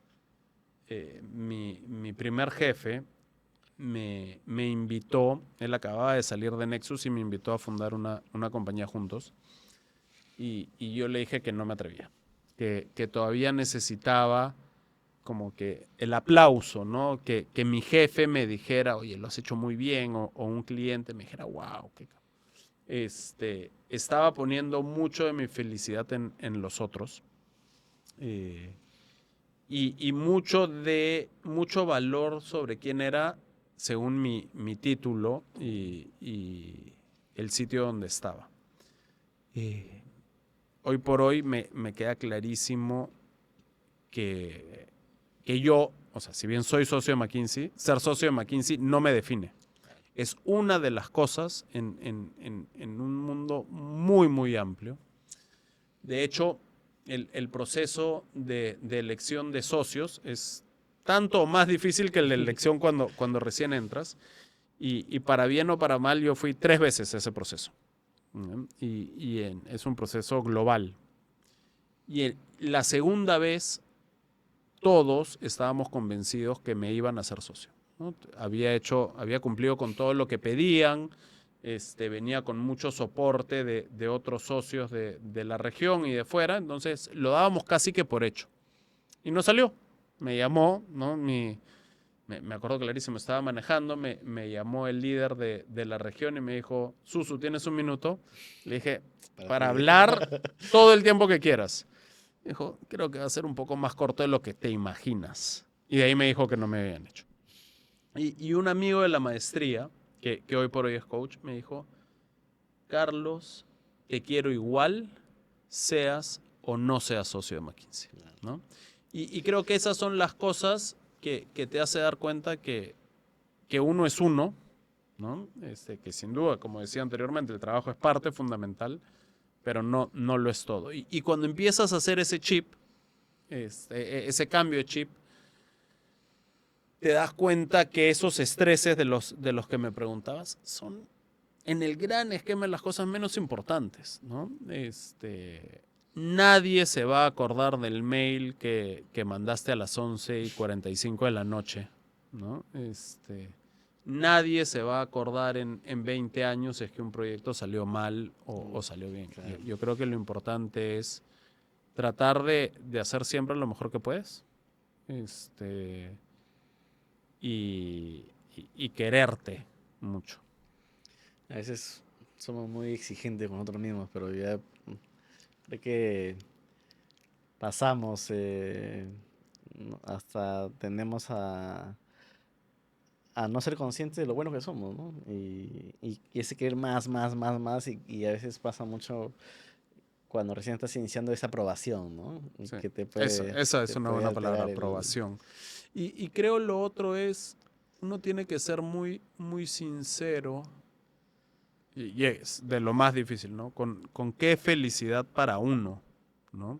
mi primer jefe me invitó, él acababa de salir de Nexus y me invitó a fundar una compañía juntos. Y yo le dije que no me atrevía, que todavía necesitaba como que el aplauso, ¿no? Que mi jefe me dijera, oye, lo has hecho muy bien, o un cliente me dijera, wow, estaba poniendo mucho de mi felicidad en los otros. eh, y mucho valor sobre quién era según mi título y el sitio donde estaba. Eh, Hoy por hoy me queda clarísimo que, que yo, o sea, si bien soy socio de McKinsey, ser socio de McKinsey no me define. Es una de las cosas en un mundo muy, muy amplio. De hecho, el proceso de elección de socios es tanto o más difícil que la elección cuando recién entras. Y para bien o para mal, yo fui 3 veces a ese proceso. Es un proceso global. La segunda vez, todos estábamos convencidos que me iban a ser socio, ¿no? Había cumplido con todo lo que pedían, venía con mucho soporte de otros socios de la región y de fuera, entonces lo dábamos casi que por hecho. Y no salió. Me llamó, ¿no? Me acuerdo clarísimo, estaba manejando, me llamó el líder de la región y me dijo, Susu, ¿tienes un minuto? Le dije, Para para ti. hablar todo el tiempo que quieras. Dijo, creo que va a ser un poco más corto de lo que te imaginas. Y de ahí me dijo que no me habían hecho. Y un amigo de la maestría, que hoy por hoy es coach, me dijo, Carlos, te quiero igual, seas o no seas socio de McKinsey, ¿no? Y creo que esas son las cosas que te hace dar cuenta que uno es uno, ¿no? Que sin duda, como decía anteriormente, el trabajo es parte fundamental, pero no lo es todo. Y cuando empiezas a hacer ese chip, ese cambio de chip, te das cuenta que esos estreses de los que me preguntabas son en el gran esquema de las cosas menos importantes, ¿no? Nadie se va a acordar del mail que mandaste a las 11:45 de la noche, ¿no? Nadie se va a acordar en 20 años si es que un proyecto salió mal o salió bien. Claro. Yo creo que lo importante es tratar de hacer siempre lo mejor que puedes. Este, y quererte mucho. A veces somos muy exigentes con nosotros mismos, pero ya creo que pasamos, hasta tendemos a no ser conscientes de lo buenos que somos, ¿no? Y ese querer más, más, más, más, y a veces pasa mucho cuando recién estás iniciando esa aprobación, ¿no? Y Sí. que Esa es te una puede buena palabra, alterar el... aprobación. Y creo lo otro es, uno tiene que ser muy, muy sincero, y es de lo más difícil, ¿no? Con qué felicidad para uno, ¿no?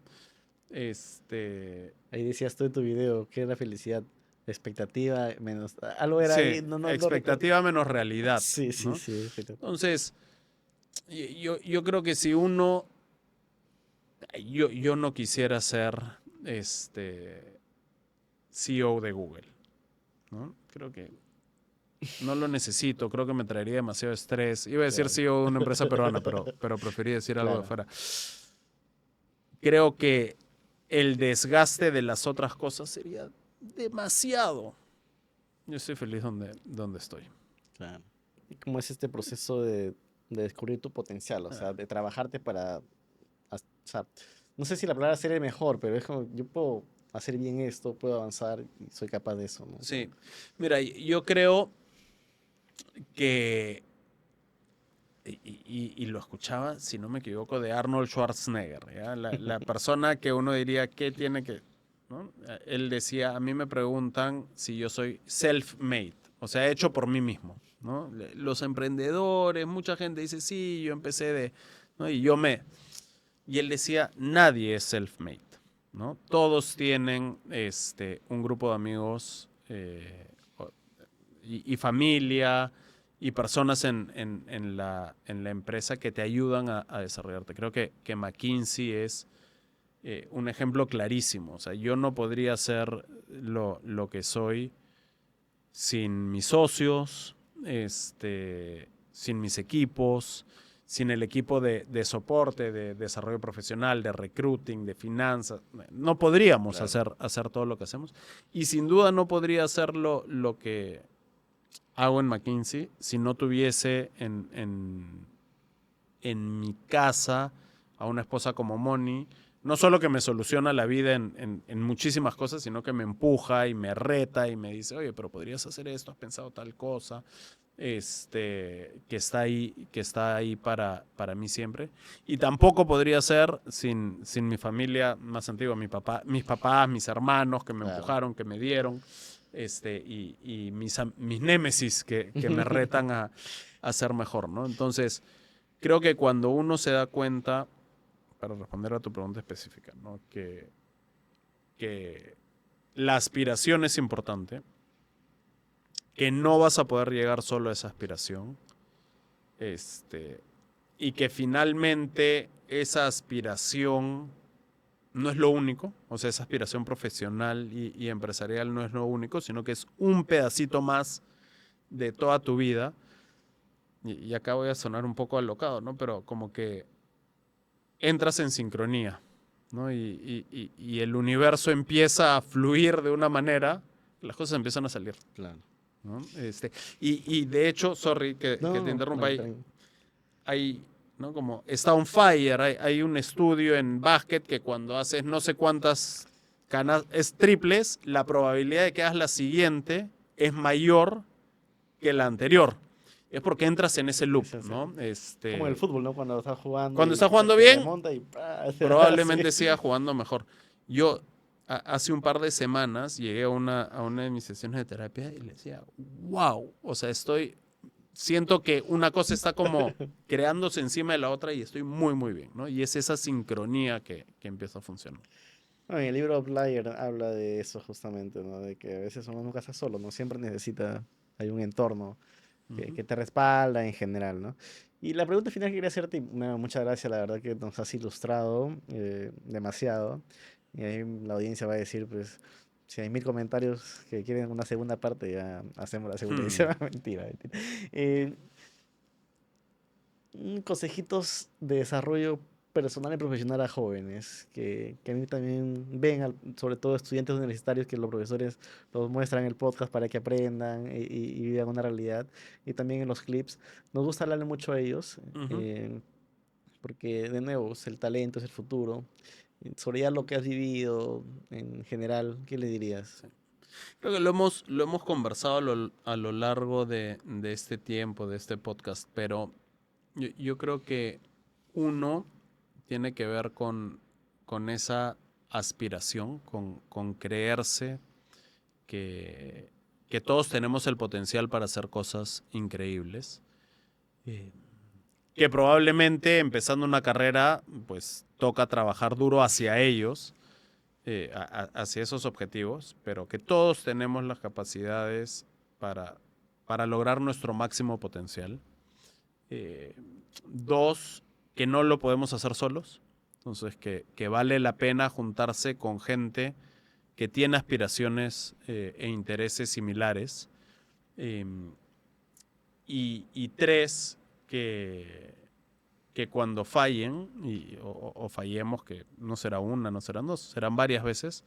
Ahí decías tú en tu video, ¿qué es la felicidad? Expectativa menos... Algo era Sí, ahí, no recuerdo. expectativa menos realidad, Sí, sí, ¿no? sí, expectativa. Entonces, Yo creo que si uno... Yo no quisiera ser CEO de Google, ¿no? Creo que no lo necesito, creo que me traería demasiado estrés. Iba a decir Claro. CEO de una empresa peruana, pero preferí decir algo de Claro. fuera. Creo que el desgaste de las otras cosas sería demasiado. Yo estoy feliz donde estoy. Claro. ¿Y cómo es este proceso de descubrir tu potencial? O sea, de trabajarte para... O sea, no sé si la palabra ser el mejor, pero es como, yo puedo hacer bien esto, puedo avanzar y soy capaz de eso, ¿no? Sí, mira, yo creo que, y lo escuchaba, si no me equivoco, de Arnold Schwarzenegger, ¿ya? La persona que uno diría, ¿qué tiene que...? ¿no? Él decía, a mí me preguntan si yo soy self-made, o sea, hecho por mí mismo, ¿no? Los emprendedores, mucha gente dice, sí, yo empecé de... ¿no? Y él decía, nadie es self-made, ¿no? Todos tienen un grupo de amigos y familia y personas en la empresa que te ayudan a desarrollarte. Creo que McKinsey es un ejemplo clarísimo. O sea, yo no podría ser lo que soy sin mis socios, sin mis equipos, sin el equipo de soporte, de desarrollo profesional, de recruiting, de finanzas. No podríamos Claro. hacer todo lo que hacemos. Y sin duda no podría hacer lo que hago en McKinsey si no tuviese en mi casa a una esposa como Moni, no solo que me soluciona la vida en muchísimas cosas, sino que me empuja y me reta y me dice, oye, pero podrías hacer esto, has pensado tal cosa, que está ahí para mí siempre. Y tampoco podría ser sin mi familia más antigua, mis papás, mis hermanos que me Claro. empujaron, que me dieron, y mis némesis que me retan a ser mejor, ¿no? Entonces, creo que cuando uno se da cuenta, para responder a tu pregunta específica, ¿no? Que la aspiración es importante, que no vas a poder llegar solo a esa aspiración, y que finalmente esa aspiración no es lo único, o sea, esa aspiración profesional y empresarial no es lo único, sino que es un pedacito más de toda tu vida. Y acá voy a sonar un poco alocado, ¿no? Pero como que entras en sincronía, ¿no? Y el universo empieza a fluir de una manera, las cosas empiezan a salir, Claro. ¿no? Y de hecho, sorry que te No, interrumpa, tranqui, tranqui. hay, ¿no? Como está on fire, hay un estudio en básquet que cuando haces no sé cuántas es triples, la probabilidad de que hagas la siguiente es mayor que la anterior. Es porque entras en ese loop, ¿no? Como en el fútbol, ¿no? Cuando estás jugando Cuando y estás jugando te bien, remonta y ¡pah! Se va así. probablemente siga jugando mejor. Yo hace un par de semanas llegué a una de mis sesiones de terapia y le decía, wow, o sea, siento que una cosa está como creándose encima de la otra y estoy muy, muy bien, ¿no? Y es esa sincronía que empieza a funcionar. No, en el libro Outlier habla de eso justamente, ¿no? De que a veces uno nunca está solo, ¿no? Siempre necesita, hay un entorno Ujú. que te respalda en general, ¿no? Y la pregunta final que quería hacerte, y, muchas gracias, la verdad que nos has ilustrado demasiado. Y ahí la audiencia va a decir, pues, si hay 1000 comentarios que quieren una segunda parte, ya hacemos la segunda Hmm. edición. Mentira, mentira. Eh, consejitos de desarrollo personal y profesional a jóvenes que a mí también ven, sobre todo estudiantes universitarios, que los profesores los muestran en el podcast para que aprendan y vivan una realidad. Y también en los clips. Nos gusta hablarle mucho a ellos, Ujú. porque de nuevo, el talento es el futuro. Sobre ya lo que has vivido en general, ¿qué le dirías? Sí. Creo que lo hemos conversado a lo largo de este tiempo, de este podcast, pero yo creo que uno tiene que ver con esa aspiración, con creerse que, que todos tenemos el potencial para hacer cosas increíbles. Eh, que probablemente empezando una carrera, pues toca trabajar duro hacia ellos, hacia esos objetivos, pero que todos tenemos las capacidades para, para lograr nuestro máximo potencial. Dos, que no lo podemos hacer solos. Entonces, que vale la pena juntarse con gente que tiene aspiraciones e intereses similares. Y tres, que cuando fallen, o fallemos, que no será una, no serán dos, serán varias veces,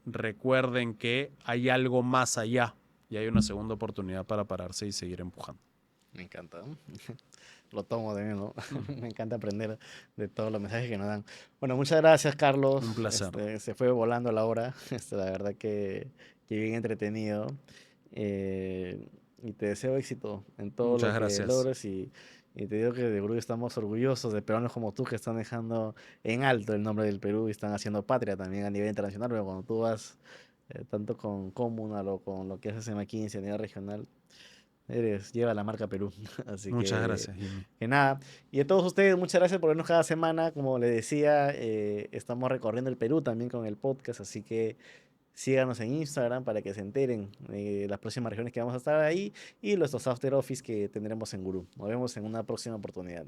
recuerden que hay algo más allá y hay una segunda oportunidad para pararse y seguir empujando. Me encanta. Lo tomo de mí, ¿no? Me encanta aprender de todos los mensajes que nos dan. Bueno, muchas gracias, Carlos. Un placer. Se fue volando la hora. La verdad que bien entretenido. Y te deseo éxito en todo Muchas lo que gracias. logres y te digo que de Perú estamos orgullosos de peruanos como tú que están dejando en alto el nombre del Perú y están haciendo patria también a nivel internacional, pero cuando tú vas tanto con Comunal o con lo que haces en McKinsey a nivel regional, lleva la marca Perú. Así Muchas gracias, Jimmy. que nada. Y a todos ustedes, muchas gracias por vernos cada semana. Como les decía, estamos recorriendo el Perú también con el podcast, así que síganos en Instagram para que se enteren de las próximas regiones que vamos a estar ahí y nuestros After Office que tendremos en Gurú. Nos vemos en una próxima oportunidad.